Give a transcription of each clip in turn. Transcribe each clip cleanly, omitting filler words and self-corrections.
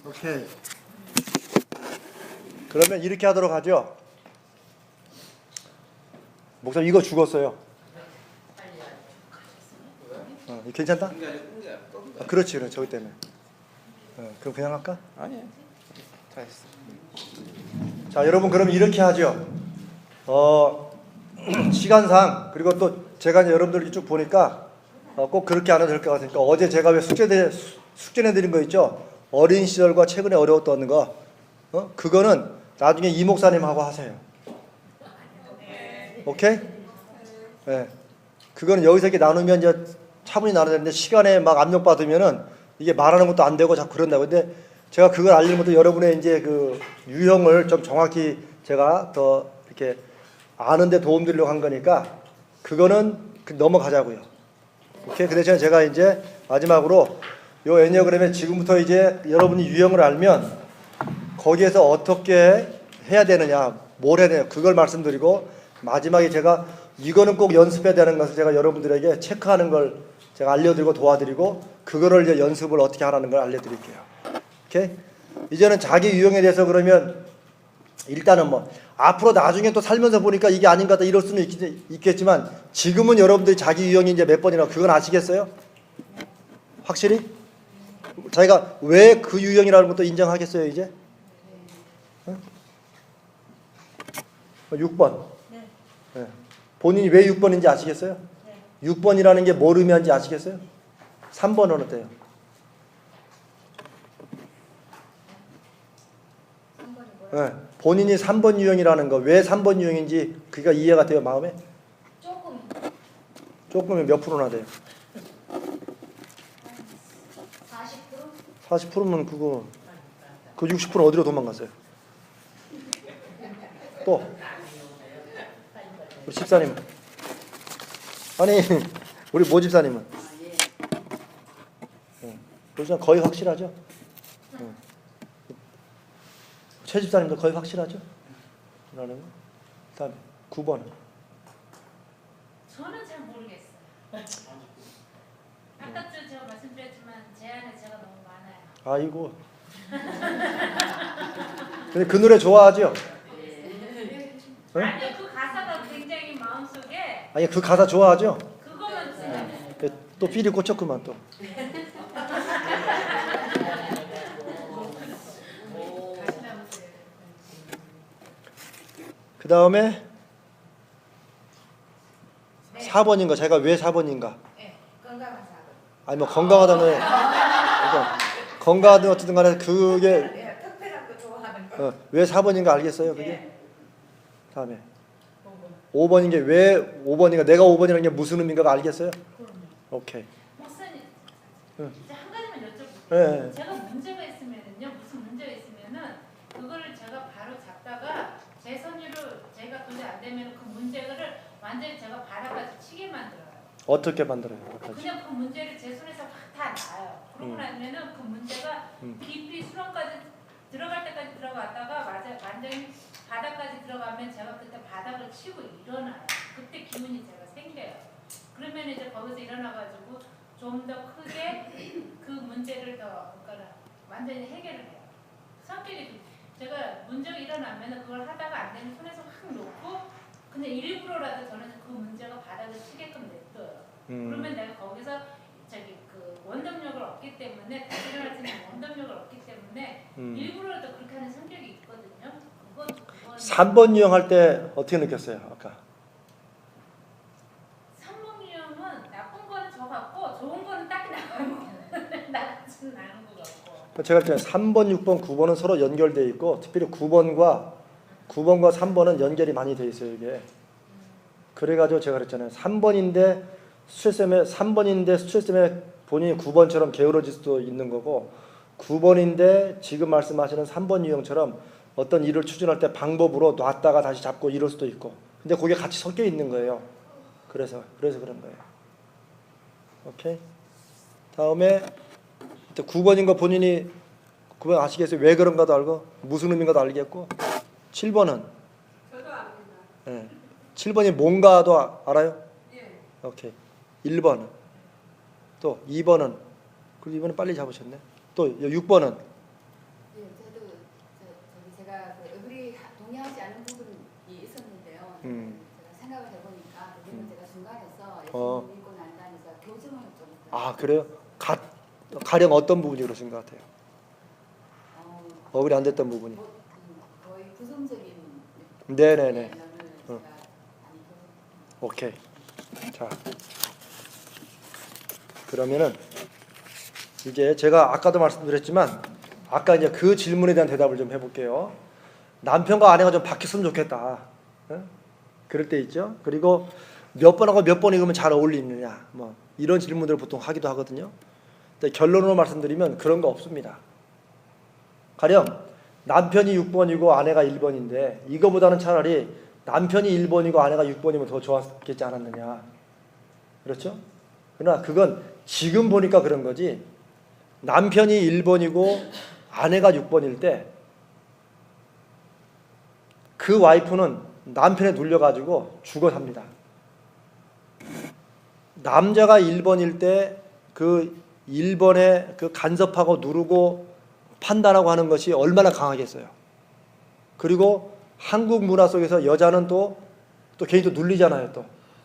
오케이. 그러면 이렇게 하도록 하죠. 목사님 이거 죽었어요. 괜찮다? 그렇지, 그래 저기 때문에. 그럼 그냥 할까? 아니, 잘했어. 자, 여러분 그럼 이렇게 하죠. 시간상 그리고 또 제가 이제 여러분들 쭉 보니까 꼭 그렇게 안 해도 될 것 같으니까 어제 제가 왜 숙제 내드린 거 있죠? 어린 시절과 최근에 어려웠던 거, 그거는 나중에 이 목사님하고 하세요. 오케이? 네. 그거는 여기서 이렇게 나누면 이제 차분히 나눠야 되는데 시간에 막 압력 받으면은 이게 말하는 것도 안 되고 자꾸 그런다고. 근데 제가 그걸 알리는 것도 여러분의 이제 그 유형을 좀 정확히 제가 더 이렇게 아는데 도움 드리려고 한 거니까 그거는 넘어가자고요. 오케이? 그 대신에 제가 이제 마지막으로 요 애니어그램에 지금부터 이제 여러분이 유형을 알면 거기에서 어떻게 해야 되느냐, 뭘 해야 되냐, 그걸 말씀드리고 마지막에 제가 이거는 꼭 연습해야 되는 것을 제가 여러분들에게 체크하는 걸 제가 알려드리고 도와드리고 그거를 이제 연습을 어떻게 하라는 걸 알려드릴게요. 오케이? 이제는 자기 유형에 대해서 그러면 일단은 뭐 앞으로 나중에 또 살면서 보니까 이게 아닌 것 같다 이럴 수는 있겠지만 지금은 여러분들이 자기 유형이 이제 몇 번이나 그건 아시겠어요? 확실히? 자기가 왜 그 유형이라는 것도 인정하겠어요 이제? 6번. 네. 본인이 왜 6번인지 아시겠어요? 6번이라는 게 뭘 의미하는지 아시겠어요? 3번은 어때요? 네. 본인이 3번 유형이라는 거 왜 3번 유형인지 그게 이해가 돼요 마음에? 조금이 몇 프로나 돼요? 40%? 40%면 그거 그 60%는 어디로 도망갔어요? 또 우리 집사님은? 아니 우리 모 집사님은? 그래서 거의 확실하죠? 최 집사님도 거의 확실하죠? 그러는 거? 그다음에 9번은? 저는 잘 모르겠어요. 아까도 제가 말씀드렸지만 제 안에 제가 너무 많아요. 아이고. 근데 그 노래 좋아하죠? 응? 아니 그 가사가 굉장히 마음속에 아니 그 가사 좋아하죠? 그거만 진짜 또 필이 꽂혔구만 또. 그 다음에 4번인가? 자기가 왜 4번인가? 네, 건강한 사람. 아니 뭐 건강하다는 그러니까 건강하든 어쨌든 간에 그게 특별한 거 좋아하는 거. 왜 4번인가 알겠어요 그게? 다음에 5번인 게 왜 5번인가? 내가 5번이라는 게 무슨 의미인가가 알겠어요? 오케이. 목사님, 응. 이제 한 가지만 여쭤볼게요. 네. 제가 문제가 있으면은요, 무슨 문제가 있으면은 그거를 제가 바로 잡다가 제 선의로 제가 도저히 안 되면 그 문제를 완전히 제가 바닥까지 치게 만들어요. 어떻게 만들어요? 그냥 그 문제를 제 손에서 확 다 놔요. 그러고 나면은 그 문제가 깊이 수렁까지 들어갈 때까지 들어갔다가 완전히 바닥까지 들어가면 제가 그때 바닥을 치고 일어나요. 그때 기운이 제가 생겨요. 그러면 이제 거기서 일어나가지고 좀 더 크게 그 문제를 더 그러니까 완전히 해결을 해요. 성격이 제가 문제가 일어나면 그걸 하다가 안 되면 손에서 확 놓고 근데 일부러라도 저는 그 문제가 바닥을 치게끔 냅둬요. 그러면 내가 거기서 저기 그 원동력을 얻기 때문에 다시 일어날 수 있는 원동력을 얻기 때문에 일부러라도 그렇게 하는 성격이 있거든요. 그건 3번 유형할 때 어떻게 느꼈어요? 아까 3번 유형은 나쁜 거는 저 같고 좋은 거는 딱히 나같지는 않은 것 같고. 제가 했잖아요. 3번, 6번, 9번은 서로 연결되어 있고 특별히 9번과 3번은 연결이 많이 되어 있어요 이게. 그래가지고 제가 그랬잖아요. 3번인데 스트레스 때문에 본인이 9번처럼 게으러질 수도 있는 거고 9번인데 지금 말씀하시는 3번 유형처럼 어떤 일을 추진할 때 방법으로 놨다가 다시 잡고 이럴 수도 있고 근데 그게 같이 섞여 있는 거예요. 그래서 그런 거예요. 오케이. 다음에 9번인 거 본인이 9번 아시겠어요? 왜 그런가도 알고 무슨 의미인가도 알겠고 7번은? 저도 압니다. 네. 7번이 뭔가도 알아요? 예. 오케이. 1번은? 또 2번은? 그리고 2번은 빨리 잡으셨네. 또 6번은? 어. 믿고 난 다음에서 교정을 좀 했어요. 아 그래요? 가령 어떤 부분이 그러신 것 같아요? 어울이 안 됐던 부분이. 거의 부정적인 네네네. 면을 어. 제가 많이 보였어요. 오케이. 자 그러면은 이제 제가 아까도 말씀드렸지만 아까 이제 그 질문에 대한 대답을 좀 해볼게요. 남편과 아내가 좀 바뀌었으면 좋겠다. 어? 그럴 때 있죠. 그리고 몇 번하고 몇 번 읽으면 잘 어울리느냐. 뭐 이런 질문들을 보통 하기도 하거든요. 근데 결론으로 말씀드리면 그런 거 없습니다. 가령 남편이 6번이고 아내가 1번인데 이거보다는 차라리 남편이 1번이고 아내가 6번이면 더 좋았겠지 않았느냐. 그렇죠? 그러나 그건 지금 보니까 그런 거지. 남편이 1번이고 아내가 6번일 때 그 와이프는 남편에 눌려가지고 죽어 삽니다. 남자가 1번일 때 그 1번에 그 간섭하고 누르고 판단하고 하는 것이 얼마나 강하겠어요. 그리고 한국 문화 속에서 여자는 또 괜히 또 눌리잖아요. 또.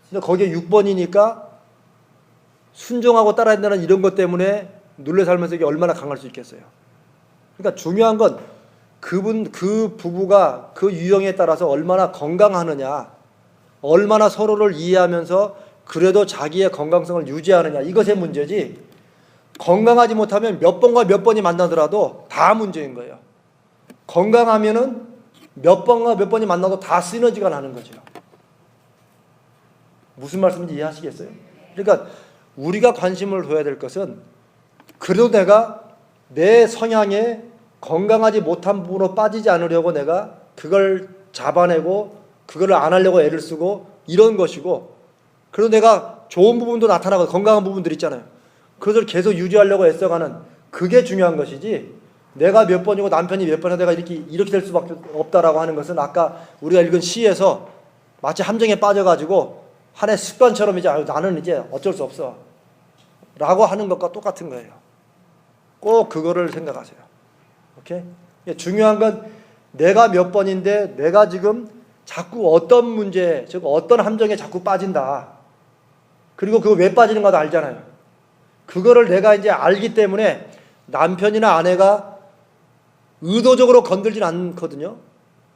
근데 거기에 6번이니까 순종하고 따라야 된다는 이런 것 때문에 눌려 살면서 이게 얼마나 강할 수 있겠어요. 그러니까 중요한 건 그 부부가 그 유형에 따라서 얼마나 건강하느냐, 얼마나 서로를 이해하면서 그래도 자기의 건강성을 유지하느냐, 이것의 문제지. 건강하지 못하면 몇 번과 몇 번이 만나더라도 다 문제인 거예요. 건강하면은 몇 번과 몇 번이 만나도 다 시너지가 나는 거죠. 무슨 말씀인지 이해하시겠어요? 그러니까 우리가 관심을 둬야 될 것은 그래도 내가 내 성향에 건강하지 못한 부분으로 빠지지 않으려고 내가 그걸 잡아내고 그걸 안 하려고 애를 쓰고 이런 것이고, 그래도 내가 좋은 부분도 나타나고 건강한 부분들 있잖아요. 그것을 계속 유지하려고 애써가는 그게 중요한 것이지, 내가 몇 번이고 남편이 몇 번이고 내가 이렇게 될 수밖에 없다라고 하는 것은 아까 우리가 읽은 시에서 마치 함정에 빠져가지고 하나의 습관처럼 이제 나는 이제 어쩔 수 없어 라고 하는 것과 똑같은 거예요. 꼭 그거를 생각하세요. 오케이? 중요한 건 내가 몇 번인데 내가 지금 자꾸 어떤 문제, 즉 어떤 함정에 자꾸 빠진다. 그리고 그거 왜 빠지는 가도 알잖아요. 그거를 내가 이제 알기 때문에 남편이나 아내가 의도적으로 건들진 않거든요.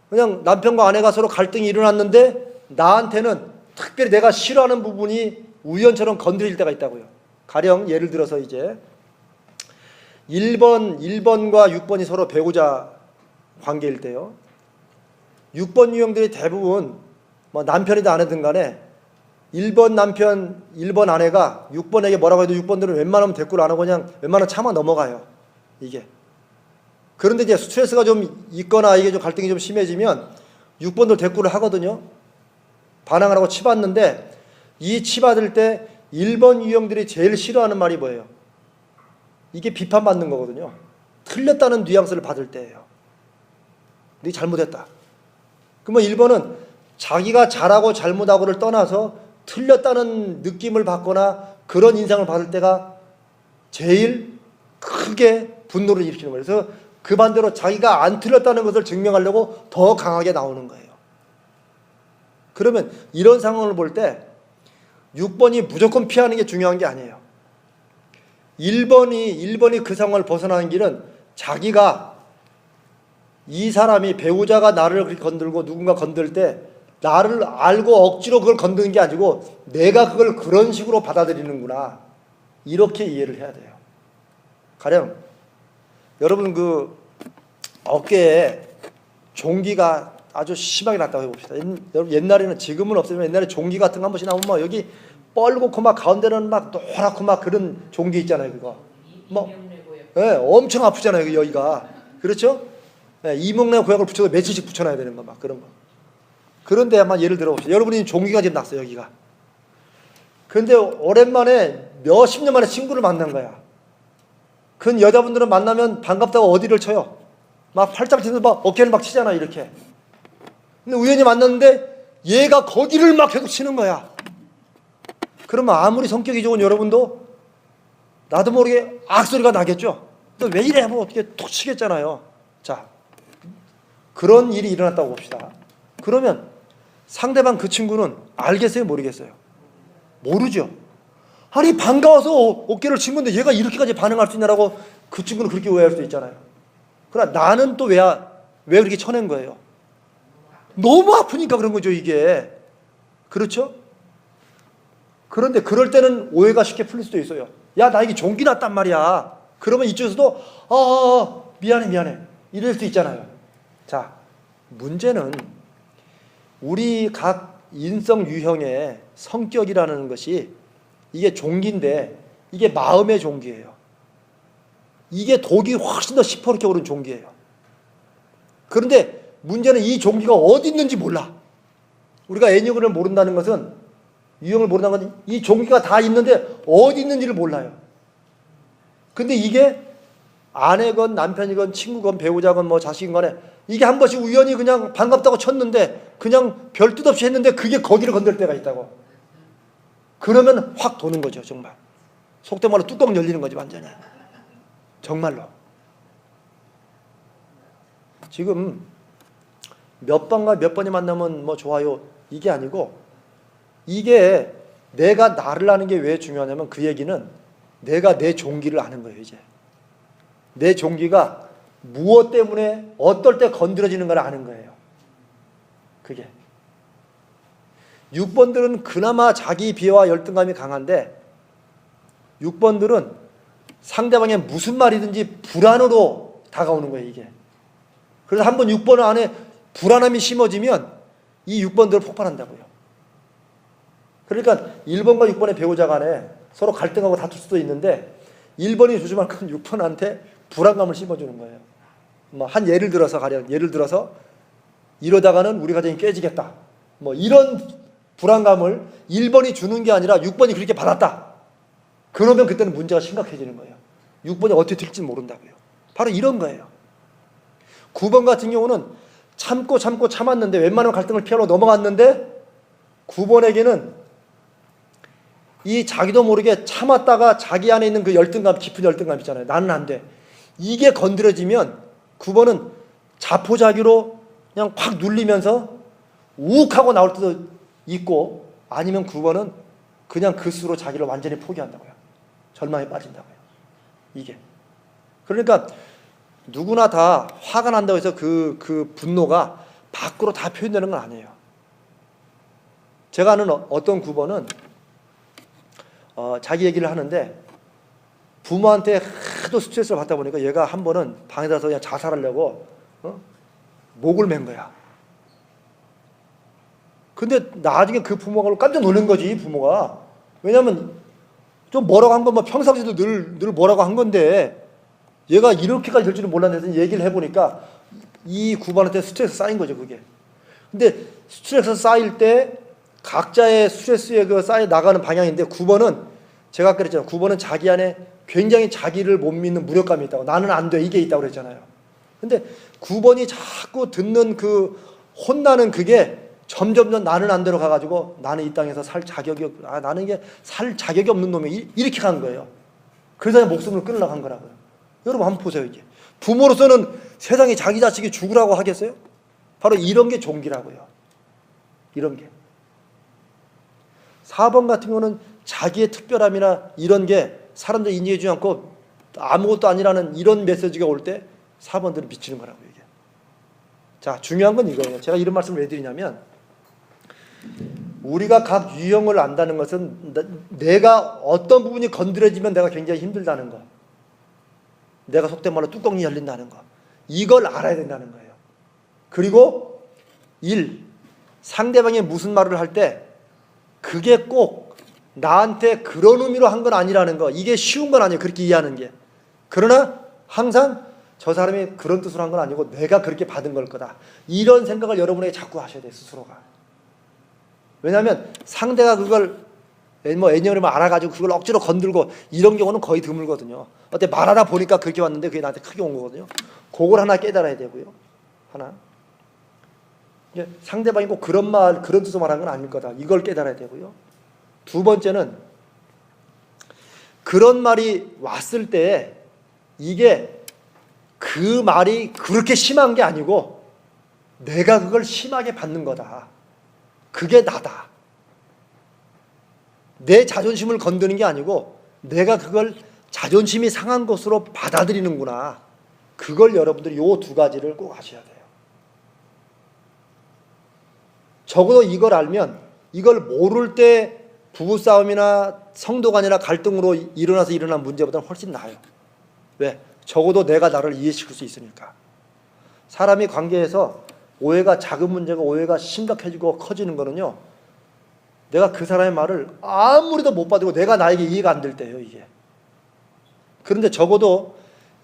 그냥 남편과 아내가 서로 갈등이 일어났는데 나한테는 특별히 내가 싫어하는 부분이 우연처럼 건드릴 때가 있다고요. 가령 예를 들어서 이제 1번과 6번이 서로 배우자 관계일 때요. 6번 유형들이 대부분 뭐 남편이든 아내든 간에 1번 남편, 1번 아내가 6번에게 뭐라고 해도 6번들은 웬만하면 대꾸를 안 하고 그냥 웬만하면 참아 넘어가요. 이게. 그런데 이제 스트레스가 좀 있거나 이게 좀 갈등이 좀 심해지면 6번들 대꾸를 하거든요. 반항을 하고 치받는데 이 치받을 때 1번 유형들이 제일 싫어하는 말이 뭐예요? 이게 비판받는 거거든요. 틀렸다는 뉘앙스를 받을 때예요. 네 잘못했다. 그러면 1번은 자기가 잘하고 잘못하고를 떠나서 틀렸다는 느낌을 받거나 그런 인상을 받을 때가 제일 크게 분노를 일으키는 거예요. 그래서 그 반대로 자기가 안 틀렸다는 것을 증명하려고 더 강하게 나오는 거예요. 그러면 이런 상황을 볼 때 6번이 무조건 피하는 게 중요한 게 아니에요. 1번이 그 상황을 벗어나는 길은 자기가 이 사람이 배우자가 나를 그렇게 건들고 누군가 건들 때 나를 알고 억지로 그걸 건드는 게 아니고 내가 그걸 그런 식으로 받아들이는구나. 이렇게 이해를 해야 돼요. 가령 여러분 그 어깨에 종기가 아주 심하게 났다고 해봅시다. 여러분 옛날에는 지금은 없으면 옛날에 종기 같은 거 한 번씩 나오면 막 여기 뻘겋고 막 가운데는 막 노랗고 막 그런 종기 있잖아요. 그거 뭐 엄청 아프잖아요. 여기가 그렇죠? 네, 이목내 고약을 붙여도 며칠씩 붙여놔야 되는 거 막 그런 거. 그런데 아마 예를 들어 봅시다. 여러분이 종기가 지금 났어요. 여기가. 그런데 오랜만에 몇십 년 만에 친구를 만난 거야. 그 여자분들은 만나면 반갑다고 어디를 쳐요? 막 팔짱 치면서 막 어깨를 막 치잖아 이렇게. 근데 우연히 만났는데 얘가 거기를 막 계속 치는 거야. 그러면 아무리 성격이 좋은 여러분도 나도 모르게 악소리가 나겠죠. 또 왜 이래 하면 어떻게 톡 치겠잖아요. 자, 그런 일이 일어났다고 봅시다. 그러면 상대방 그 친구는 알겠어요, 모르겠어요? 모르죠. 아니 반가워서 어깨를 친 건데 얘가 이렇게까지 반응할 수 있냐라고 그 친구는 그렇게 오해할 수도 있잖아요. 그러나 나는 또 왜 그렇게 쳐낸 거예요? 너무 아프니까 그런 거죠 이게. 그렇죠? 그런데 그럴 때는 오해가 쉽게 풀릴 수도 있어요. 야 나 이게 종기 났단 말이야. 그러면 이쪽에서도 미안해 이럴 수 있잖아요. 자, 문제는 우리 각 인성 유형의 성격이라는 것이 이게 종기인데 이게 마음의 종기예요. 이게 독이 훨씬 더 시퍼렇게 오른 종기예요. 그런데 문제는 이 종기가 어디 있는지 몰라. 우리가 애니그램을 모른다는 것은, 유형을 모른다는 것은 이 종기가 다 있는데 어디 있는지를 몰라요. 근데 이게 아내건 남편이건 친구건 배우자건 뭐 자식인 간에 이게 한 번씩 우연히 그냥 반갑다고 쳤는데 그냥 별 뜻 없이 했는데 그게 거기를 건들 때가 있다고. 그러면 확 도는 거죠 정말. 속된 말로 뚜껑 열리는 거지 완전히. 정말로. 지금 몇 번과 몇 번이 만나면 뭐 좋아요 이게 아니고, 이게 내가 나를 아는 게 왜 중요하냐면 그 얘기는 내가 내 종기를 아는 거예요. 이제 내 종기가 무엇 때문에 어떨 때 건드려지는 걸 아는 거예요. 그게 6번들은 그나마 자기 비하와 열등감이 강한데 6번들은 상대방의 무슨 말이든지 불안으로 다가오는 거예요 이게. 그래서 한번 6번 안에 불안함이 심어지면 이 6번들은 폭발한다고요. 그러니까 1번과 6번의 배우자 간에 서로 갈등하고 다툴 수도 있는데 1번이 조심할 건 6번한테 불안감을 심어주는 거예요. 뭐 한 예를 들어서 이러다가는 우리 가정이 깨지겠다. 뭐 이런 불안감을 1번이 주는 게 아니라 6번이 그렇게 받았다. 그러면 그때는 문제가 심각해지는 거예요. 6번이 어떻게 될지 모른다고요. 바로 이런 거예요. 9번 같은 경우는 참았는데 웬만하면 갈등을 피하러 넘어갔는데 9번에게는 이 자기도 모르게 참았다가 자기 안에 있는 그 열등감, 깊은 열등감 있잖아요. 나는 안 돼. 이게 건드려지면 9번은 자포자기로 그냥 확 눌리면서 욱 하고 나올 때도 있고, 아니면 9번은 그냥 그 스스로 자기를 완전히 포기한다고요. 절망에 빠진다고요. 이게. 그러니까 누구나 다 화가 난다고 해서 그 분노가 밖으로 다 표현되는 건 아니에요. 제가 아는 어떤 9번은 자기 얘기를 하는데 부모한테 하도 스트레스를 받다 보니까 얘가 한 번은 방에 들어서 그냥 자살하려고 목을 맨 거야. 근데 나중에 그 부모가 깜짝 놀란 거지, 부모가. 왜냐면 좀 뭐라고 한 건 뭐 평상시에도 늘 뭐라고 한 건데 얘가 이렇게까지 될 줄은 몰랐는데 얘기를 해보니까 이 9번한테 스트레스 쌓인 거죠, 그게. 근데 스트레스 쌓일 때 각자의 스트레스에 쌓여 나가는 방향인데 9번은 제가 아까 그랬잖아요. 9번은 자기 안에 굉장히 자기를 못 믿는 무력감이 있다고. 나는 안 돼. 이게 있다고 그랬잖아요. 근데 9번이 자꾸 듣는 그 혼나는 그게 점점점 나는 안 되러 가가지고 나는 이 땅에서 살 자격이 나는 이게 살 자격이 없는 놈이 이렇게 간 거예요. 그래서 목숨을 끊으려고 한 거라고요. 여러분 한번 보세요. 이게 부모로서는 세상에 자기 자식이 죽으라고 하겠어요? 바로 이런 게 종기라고요. 이런 게. 4번 같은 경우는 자기의 특별함이나 이런 게 사람들 인지해주지 않고 아무것도 아니라는 이런 메시지가 올 때 4번들은 미치는 거라고요. 이게. 자, 중요한 건 이거예요. 제가 이런 말씀을 왜 드리냐면 우리가 각 유형을 안다는 것은 내가 어떤 부분이 건드려지면 내가 굉장히 힘들다는 거, 내가 속된 말로 뚜껑이 열린다는 거, 이걸 알아야 된다는 거예요. 그리고 1. 상대방이 무슨 말을 할 때 그게 꼭 나한테 그런 의미로 한 건 아니라는 거, 이게 쉬운 건 아니에요. 그렇게 이해하는 게. 그러나 항상 저 사람이 그런 뜻으로 한 건 아니고 내가 그렇게 받은 걸 거다. 이런 생각을 여러분에게 자꾸 하셔야 돼요. 스스로가. 왜냐하면 상대가 그걸 뭐 애니어를 알아가지고 그걸 억지로 건들고 이런 경우는 거의 드물거든요. 어때 말하다 보니까 그렇게 왔는데 그게 나한테 크게 온 거거든요. 그걸 하나 깨달아야 되고요. 하나. 이제 상대방이 꼭 그런 뜻으로 말한 건 아닐 거다. 이걸 깨달아야 되고요. 두 번째는 그런 말이 왔을 때 이게 그 말이 그렇게 심한 게 아니고 내가 그걸 심하게 받는 거다. 그게 나다. 내 자존심을 건드는 게 아니고 내가 그걸 자존심이 상한 것으로 받아들이는구나. 그걸 여러분들이 요 두 가지를 꼭 아셔야 돼요. 적어도 이걸 알면, 이걸 모를 때 부부싸움이나 성도간이나 갈등으로 일어나서 일어난 문제보다는 훨씬 나아요. 왜? 적어도 내가 나를 이해시킬 수 있으니까. 사람이 관계에서 오해가, 작은 문제가 오해가 심각해지고 커지는 거는요, 내가 그 사람의 말을 아무리도 못 받고 내가 나에게 이해가 안 될 때예요, 이게. 그런데 적어도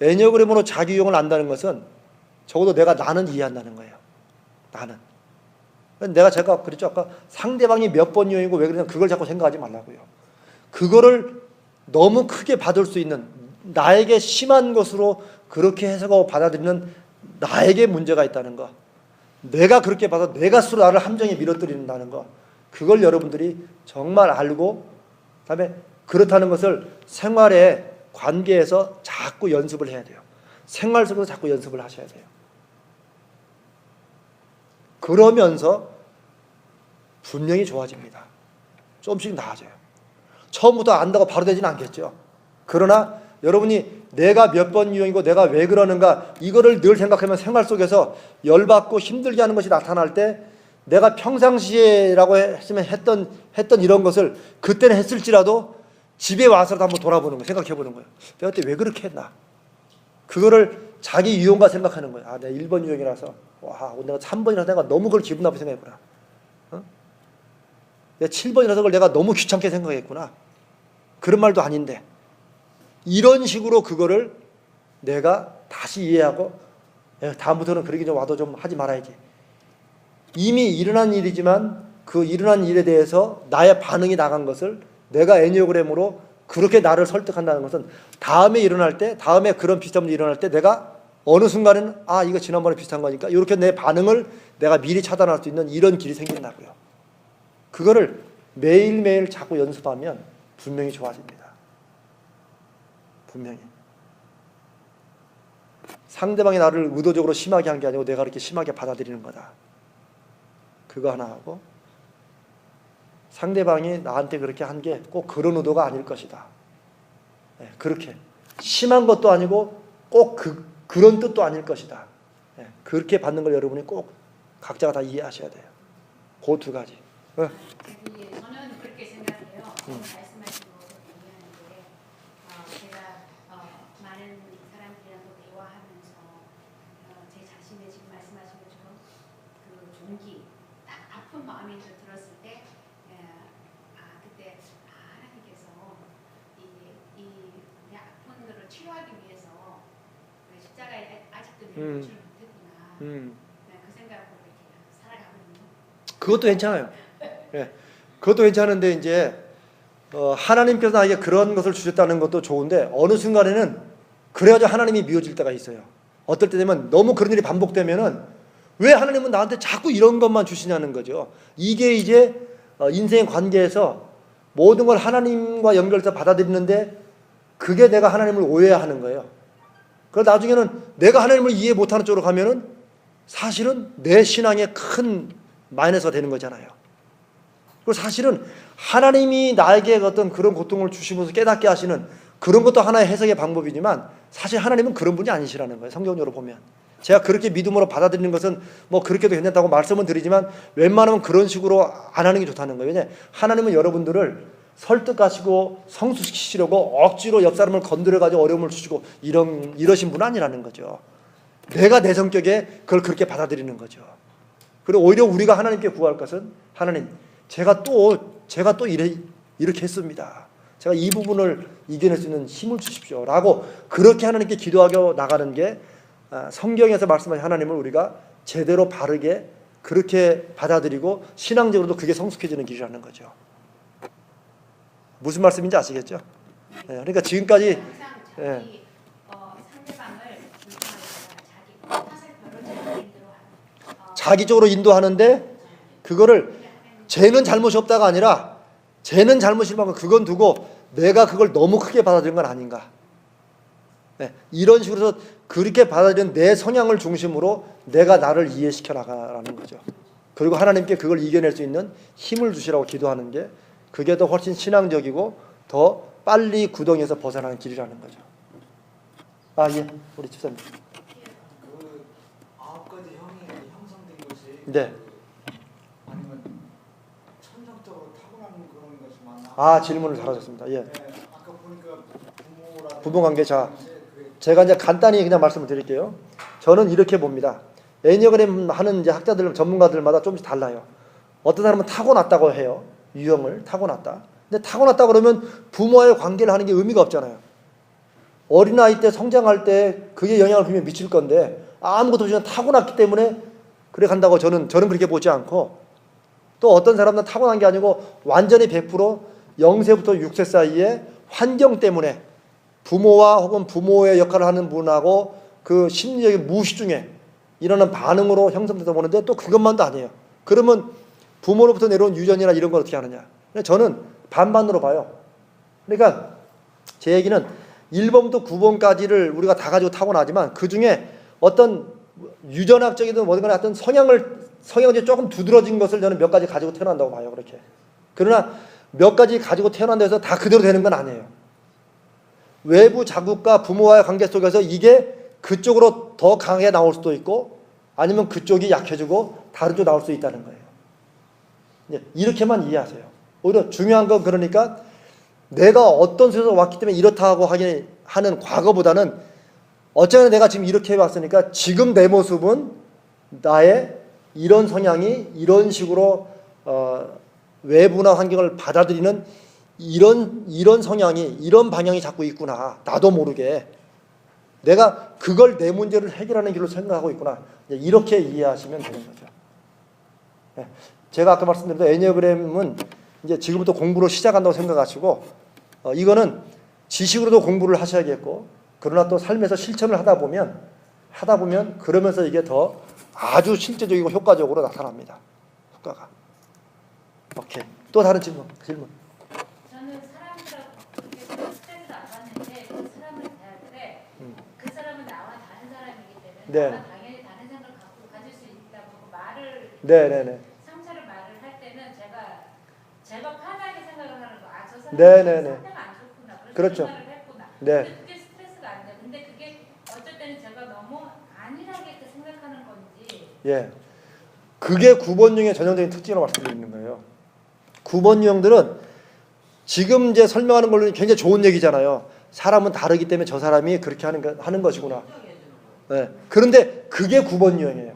애니어그램으로 자기 유형을 안다는 것은 적어도 나는 이해한다는 거예요. 나는. 제가 그랬죠. 아까 상대방이 몇 번 유형이고 왜 그러냐, 그걸 자꾸 생각하지 말라고요. 그거를 너무 크게 받을 수 있는, 나에게 심한 것으로 그렇게 해석하고 받아들이는 나에게 문제가 있다는 거. 내가 그렇게 봐서 내가 스스로 나를 함정에 밀어뜨린다는 거. 그걸 여러분들이 정말 알고, 그다음에 그렇다는 것을 생활에, 관계에서 자꾸 연습을 해야 돼요. 생활 속에서 자꾸 연습을 하셔야 돼요. 그러면서 분명히 좋아집니다. 조금씩 나아져요. 처음부터 안다고 바로 되지는 않겠죠. 그러나 여러분이 내가 몇 번 유형이고 내가 왜 그러는가, 이거를 늘 생각하면 생활 속에서 열받고 힘들게 하는 것이 나타날 때, 내가 평상시에라고 했으면 했던 이런 것을 그때는 했을지라도 집에 와서도 한번 돌아보는 거예요. 생각해 보는 거예요. 내가 그때 왜 그렇게 했나. 그거를 자기 유형과 생각하는 거예요. 아, 내가 1번 유형이라서, 와, 내가 3번이라서 내가 너무 그걸 기분 나쁘게 생각했구나. 내가 7번이라서 그걸 내가 너무 귀찮게 생각했구나. 그런 말도 아닌데, 이런 식으로 그거를 내가 다시 이해하고, 다음부터는 그러기 좀 와도 좀 하지 말아야지. 이미 일어난 일이지만 그 일어난 일에 대해서 나의 반응이 나간 것을 내가 애니어그램으로 그렇게 나를 설득한다는 것은, 다음에 일어날 때, 다음에 그런 비슷한 일이 일어날 때 내가 어느 순간에는 아, 이거 지난번에 비슷한 거니까, 이렇게 내 반응을 내가 미리 차단할 수 있는 이런 길이 생긴다고요. 그거를 매일매일 자꾸 연습하면 분명히 좋아집니다. 분명히. 상대방이 나를 의도적으로 심하게 한 게 아니고 내가 그렇게 심하게 받아들이는 거다. 그거 하나 하고, 상대방이 나한테 그렇게 한 게 꼭 그런 의도가 아닐 것이다. 그렇게 심한 것도 아니고 꼭 그런 뜻도 아닐 것이다. 그렇게 받는 걸 여러분이 꼭 각자가 다 이해하셔야 돼요. 그 두 가지. 저는 그렇게 생각해요. 말씀하신 것을 동의하는데, 제가 많은 사람들이랑도 대화하면서 제 자신의 지금 말씀하신 것처럼 그 종기, 딱 아픈 마음이 들었을 때, 그때 하나님께서 이 아픈 것을 치료하기 위해서 십자가에 아직도 내려오지 못했구나. 그 생각으로 이렇게 살아가거든요. 그것도 괜찮아요. 그것도 괜찮은데, 이제 하나님께서 나에게 그런 것을 주셨다는 것도 좋은데, 어느 순간에는 그래가지고 하나님이 미워질 때가 있어요. 어떨 때 되면 너무 그런 일이 반복되면은, 왜 하나님은 나한테 자꾸 이런 것만 주시냐는 거죠. 이게 이제 인생의 관계에서 모든 걸 하나님과 연결해서 받아들이는데, 그게 내가 하나님을 오해하는 거예요. 그러다 나중에는 내가 하나님을 이해 못하는 쪽으로 가면은 사실은 내 신앙에 큰 마이너스가 되는 거잖아요. 그리고 사실은 하나님이 나에게 어떤 그런 고통을 주시면서 깨닫게 하시는 그런 것도 하나의 해석의 방법이지만, 사실 하나님은 그런 분이 아니시라는 거예요. 성경적으로 보면. 제가 그렇게 믿음으로 받아들이는 것은 뭐 그렇게도 괜찮다고 말씀은 드리지만, 웬만하면 그런 식으로 안 하는 게 좋다는 거예요. 왜냐하면 하나님은 여러분들을 설득하시고 성숙시키시려고 억지로 옆 사람을 건드려가지고 어려움을 주시고 이러신 분 아니라는 거죠. 내가 내 성격에 그걸 그렇게 받아들이는 거죠. 그리고 오히려 우리가 하나님께 구할 것은, 하나님, 제가 또 이렇게 했습니다. 제가 이 부분을 이겨낼 수 있는 힘을 주십시오. 라고 그렇게 하나님께 기도하고 나가는 게, 성경에서 말씀하신 하나님을 우리가 제대로 바르게 그렇게 받아들이고 신앙적으로도 그게 성숙해지는 길이라는 거죠. 무슨 말씀인지 아시겠죠? 그러니까 지금까지 항상 자기 상대방을 자기 탓을 별로 자기 쪽으로 인도하는데, 그거를 쟤는 잘못이 없다가 아니라 쟤는 잘못일 만큼 그건 두고 내가 그걸 너무 크게 받아들인 건 아닌가. 이런 식으로 해서 그렇게 받아들인 내 성향을 중심으로 내가 나를 이해시켜 나가라는 거죠. 그리고 하나님께 그걸 이겨낼 수 있는 힘을 주시라고 기도하는 게 그게 더 훨씬 신앙적이고 더 빨리 구덩이에서 벗어나는 길이라는 거죠. 아, 예. 우리 집사님. 그 9가지 형이 형성된 것이 네. 아니면 천성적으로 타고나는 그런 것이 많나? 아, 질문을 잘하셨습니다. 예. 네, 아까 보니까 부모라든지 부부관계. 자, 그게 제가 이제 간단히 그냥 말씀을 드릴게요. 저는 이렇게 봅니다. 애니어그램 하는 이제 학자들, 전문가들마다 조금씩 달라요. 어떤 사람은 타고났다고 해요. 유형을 타고났다. 근데 타고났다 그러면 부모와의 관계를 하는 게 의미가 없잖아요. 어린아이 때 성장할 때 그게 영향을 분명히 미칠 건데 아무것도 없이 그냥 타고났기 때문에 그래 간다고 저는 그렇게 보지 않고, 또 어떤 사람은 타고난 게 아니고 완전히 100% 0세부터 6세 사이에 환경 때문에 부모와 혹은 부모의 역할을 하는 분하고 그 심리적인 무시 중에 일어나는 반응으로 형성돼서 보는데, 또 그것만도 아니에요. 그러면 부모로부터 내려온 유전이나 이런 걸 어떻게 하느냐. 저는 반반으로 봐요. 그러니까 제 얘기는 1번부터 9번까지를 우리가 다 가지고 타고나지만 그 중에 어떤 유전학적이든 뭐든 어떤 성향이 조금 두드러진 것을 저는 몇 가지 가지고 태어난다고 봐요. 그렇게. 그러나 몇 가지 가지고 태어난다 해서 다 그대로 되는 건 아니에요. 외부 자극과 부모와의 관계 속에서 이게 그쪽으로 더 강하게 나올 수도 있고 아니면 그쪽이 약해지고 다른 쪽 나올 수 있다는 거예요. 이렇게만 이해하세요. 오히려 중요한 건 그러니까 내가 어떤 속에서 왔기 때문에 이렇다고 하는 과거보다는 어쩌면 내가 지금 이렇게 해왔으니까 지금 내 모습은 나의 이런 성향이 이런 식으로 외부나 환경을 받아들이는 이런 성향이 이런 방향이 자꾸 있구나. 나도 모르게 내가 그걸 내 문제를 해결하는 길로 생각하고 있구나. 이렇게 이해하시면 되는 거죠. 제가 아까 말씀드린 애니어그램은 이제 지금부터 공부를 시작한다고 생각하시고 이거는 지식으로도 공부를 하셔야겠고, 그러나 또 삶에서 실천을 하다 보면 그러면서 이게 더 아주 실제적이고 효과적으로 나타납니다. 효과가. 오케이. 또 다른 질문. 저는 사람들하고 그렇게 스트레스를 안 받는데 그 사람을 대할 때 그 사람은 나와 다른 사람이기 때문에 네. 나와 당연히 다른 생각을 가질 수 있다고 말을 네네네. 상처를 말을 할 때는 제가 편하게 생각을 하는 거. 아, 저 사람이 네네네. 상태가 안 좋구나. 그래서 그렇죠. 생각을 했구나. 네. 근데 그게 스트레스가 안 돼. 근데 그게 어쩔 때는 제가 너무 안일하게 생각하는 건지. 예. 그게 9번 유형의 전형적인 특징으로 말씀드리는 거예요. 9번 유형들은 지금 이제 설명하는 걸로 굉장히 좋은 얘기잖아요. 사람은 다르기 때문에 저 사람이 그렇게 하는 것이구나. 네. 그런데 그게 9번 유형이에요.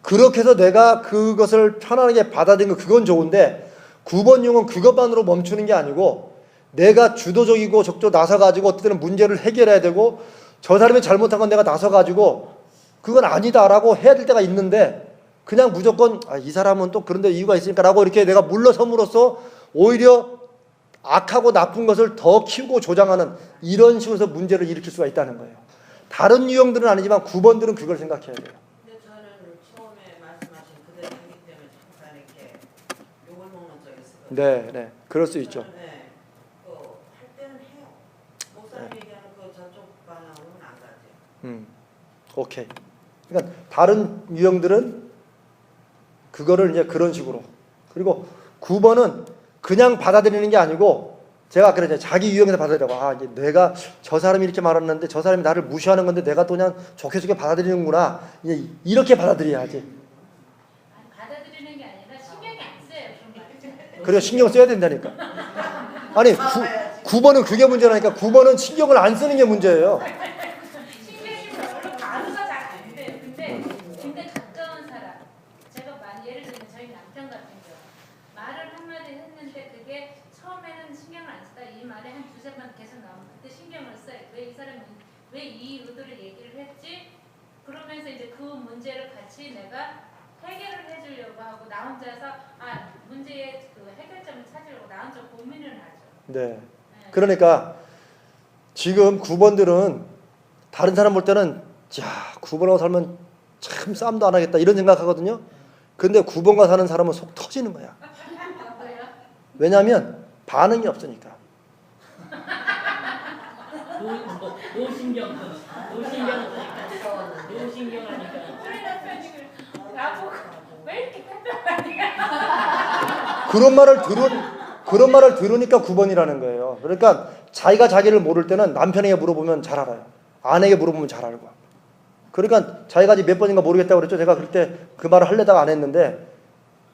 그렇게 해서 내가 그것을 편안하게 받아들이는 거 그건 좋은데 9번 유형은 그것만으로 멈추는 게 아니고 내가 주도적이고 적극적으로 나서가지고 어떤 때는 문제를 해결해야 되고 저 사람이 잘못한 건 내가 나서가지고 그건 아니다라고 해야 될 때가 있는데 그냥 무조건 이 사람은 또 그런데 이유가 있으니까 라고 이렇게 내가 물러섬으로써 오히려 악하고 나쁜 것을 더 키우고 조장하는 이런 식으로 해서 문제를 일으킬 수가 있다는 거예요. 다른 유형들은 아니지만 9번들은 그걸 생각해야 돼요. 근데 저는 처음에 말씀하신 그대로 했기 때문에 잠깐 이렇게 욕을 먹는 적이 있어요. 네. 그럴 수 있죠. 네. 할 때는 해요. 목사님 얘기하는 그 저쪽 방향으로는 안 가죠. 오케이. 그러니까 다른 유형들은 그거를 이제 그런 식으로. 그리고 9번은 그냥 받아들이는 게 아니고 제가 아까 그랬잖아요. 자기 유형에서 받아들이라고. 이제 내가 저 사람이 이렇게 말했는데 저 사람이 나를 무시하는 건데 내가 또 그냥 좋게 받아들이는구나. 이제 이렇게 받아들여야지. 아니, 받아들이는 게 아니라 신경이 안 써요. 그런 말. 그래 신경을 써야 된다니까. 아니 9번은 그게 문제라니까. 9번은 신경을 안 쓰는 게 문제예요. 신경이 별로 가루가 잘 안 돼요. 근데 가까운 사람, 제가 예를 들면 저희 남편 같은 경우 말을 한마디 했는데 그게 처음에는 신경을 안 쓰다 이 말이 한 두세 번 계속 나오면 그때 신경을 써요. 왜 이 사람이 왜 이 의도를 얘기를 했지? 그러면서 이제 그 문제를 같이 내가 해결을 해주려고 하고 나 혼자서 문제의 그 해결점을 찾으려고 나 혼자 고민을 하죠. 네. 그러니까 지금 9번들은 다른 사람 볼 때는 9번하고 살면 참 싸움도 안 하겠다 이런 생각하거든요. 근데 9번과 사는 사람은 속 터지는 거야. 왜냐하면 반응이 없으니까. 노신경 하니까. 우리 남편이 나보고 왜 이렇게 답답하냐. 그런 말을 그런 말을 들으니까 9번이라는 거예요. 그러니까 자기가 자기를 모를 때는 남편에게 물어보면 잘 알아요. 아내에게 물어보면 잘 알고. 그러니까 자기가 몇 번인가 모르겠다고 그랬죠. 제가 그때 그 말을 하려다가 안 했는데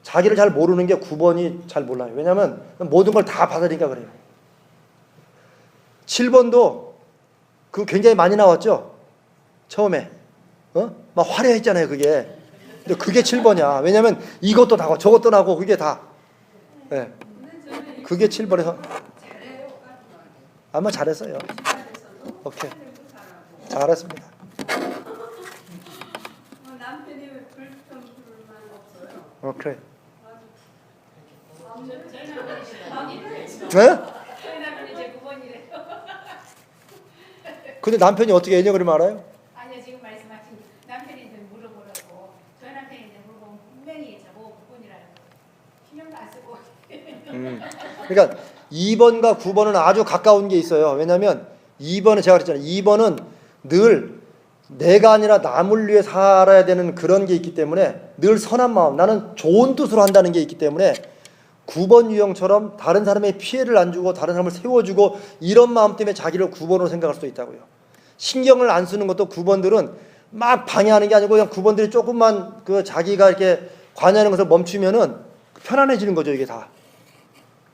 자기를 잘 모르는 게 9번이 잘 몰라요. 왜냐하면 모든 걸 다 받아들이니까 그래요. 7번도 그 굉장히 많이 나왔죠. 처음에 막 화려했잖아요. 그게. 근데 그게 7번이야. 왜냐하면 이것도 나고 저것도 나고 그게 다. 네. 그게 7번에서 아마 잘했어요. 오케이. 잘했습니다. 남편이 왜 불평 불만 없어요? 오케이. 네? 저희 남편이 이제 9번이래요. 근데 남편이 어떻게 애정을 알아요? 아니요, 지금 말씀하신 남편이 이제 물어보라고. 저희 남편이 이제 물어보면 분명히 저보고 9번이라는 신경도 안 쓰고. 그러니까 2번과 9번은 아주 가까운 게 있어요. 왜냐하면 2번은 제가 그랬잖아요. 2번은 늘 내가 아니라 남을 위해 살아야 되는 그런 게 있기 때문에 늘 선한 마음, 나는 좋은 뜻으로 한다는 게 있기 때문에 9번 유형처럼 다른 사람의 피해를 안 주고 다른 사람을 세워주고 이런 마음 때문에 자기를 9번으로 생각할 수도 있다고요. 신경을 안 쓰는 것도 9번들은 막 방해하는 게 아니고 그냥 9번들이 조금만 그 자기가 이렇게 관여하는 것을 멈추면은 편안해지는 거죠, 이게 다.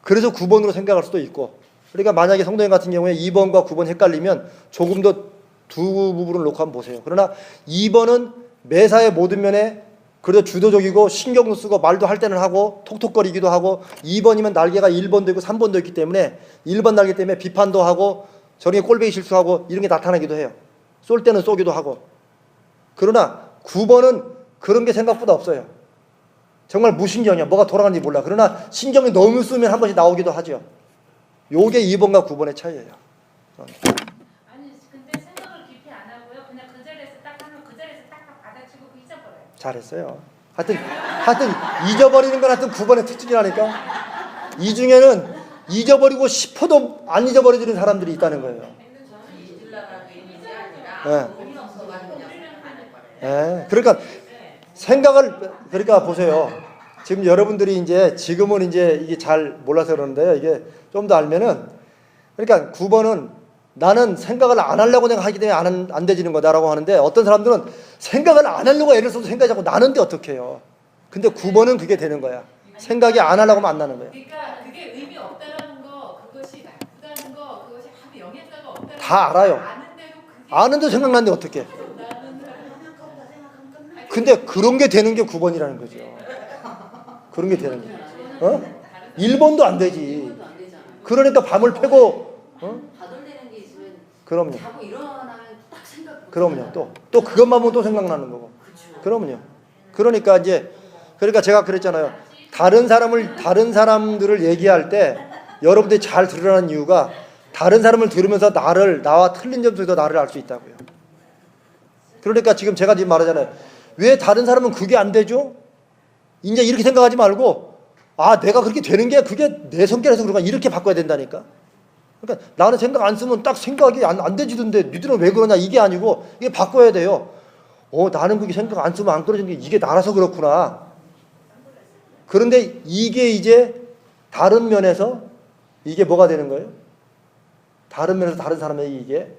그래서 9번으로 생각할 수도 있고. 그러니까 만약에 성도님 같은 경우에 2번과 9번 헷갈리면 조금 더 두 부분을 놓고 한번 보세요. 그러나 2번은 매사의 모든 면에 그래도 주도적이고 신경도 쓰고 말도 할 때는 하고 톡톡거리기도 하고 2번이면 날개가 1번도 있고 3번도 있기 때문에 1번 날개 때문에 비판도 하고 저렇게 꼴배기 실수하고 이런 게 나타나기도 해요. 쏠 때는 쏘기도 하고. 그러나 9번은 그런 게 생각보다 없어요. 정말 무신경이야. 뭐가 돌아가는지 몰라. 그러나 신경이 너무 쓰면 한 번씩 나오기도 하죠. 요게 2번과 9번의 차이예요. 아니, 근데 생각을 깊이 안 하고요. 그냥 그 자리에서 딱 하면 그 자리에서 딱딱 받아치고 잊어버려요. 잘했어요. 하여튼 잊어버리는 건 하여튼 9번의 특징이라니까. 이 중에는 잊어버리고 싶어도 안 잊어버리는 사람들이 있다는 거예요. 저는 잊으려고 있는 게 아니라 돈이 없어가지고 그냥 생각하는 거예요. 그러니까 생각을 그러니까 보세요. 지금 여러분들이 이제 지금은 이제 이게 잘 몰라서 그러는데요. 이게 좀 더 알면은 그러니까 9번은 나는 생각을 안 하려고 내가 하기 때문에 안 되지는 거다라고 하는데 어떤 사람들은 생각을 안 하려고 애를 써도 생각이 자꾸 나는데 어떡해요. 근데 9번은 그게 되는 거야. 생각이 안 하려고 하면 안 나는 거야. 그러니까 그게 의미 없다라는 거, 그것이 나쁘다는 거, 그것이 아무 영향가가 없다는 다 알아요. 아는데도 그게 아는데 생각나는데 어떡해. 근데 그런 게 되는 게 9번이라는 거죠. 그런 게 되는 거예요. 1번도 안 되지. 이것도 안 되잖아요. 그러니까 밤을 패고 다돌리는 게 있으면 그럼요. 자고 일어나면 딱 생각. 그럼요. 또 그것만 보면 또 생각나는 거고. 그럼요. 그러니까 제가 그랬잖아요. 다른 사람들을 얘기할 때 여러분들이 잘 들으라는 이유가 다른 사람을 들으면서 나와 틀린 점 속에서 나를 알 수 있다고요. 그러니까 지금 제가 말하잖아요. 왜 다른 사람은 그게 안 되죠? 이제 이렇게 생각하지 말고 내가 그렇게 되는 게 그게 내 성격에서 그런가 이렇게 바꿔야 된다니까. 그러니까 나는 생각 안 쓰면 딱 생각이 안 되지던데 니들은 왜 그러냐 이게 아니고 이게 바꿔야 돼요. 나는 그게 생각 안 쓰면 안 그러는 게 이게 나라서 그렇구나. 그런데 이게 이제 다른 면에서 이게 뭐가 되는 거예요? 다른 면에서 다른 사람에게 이게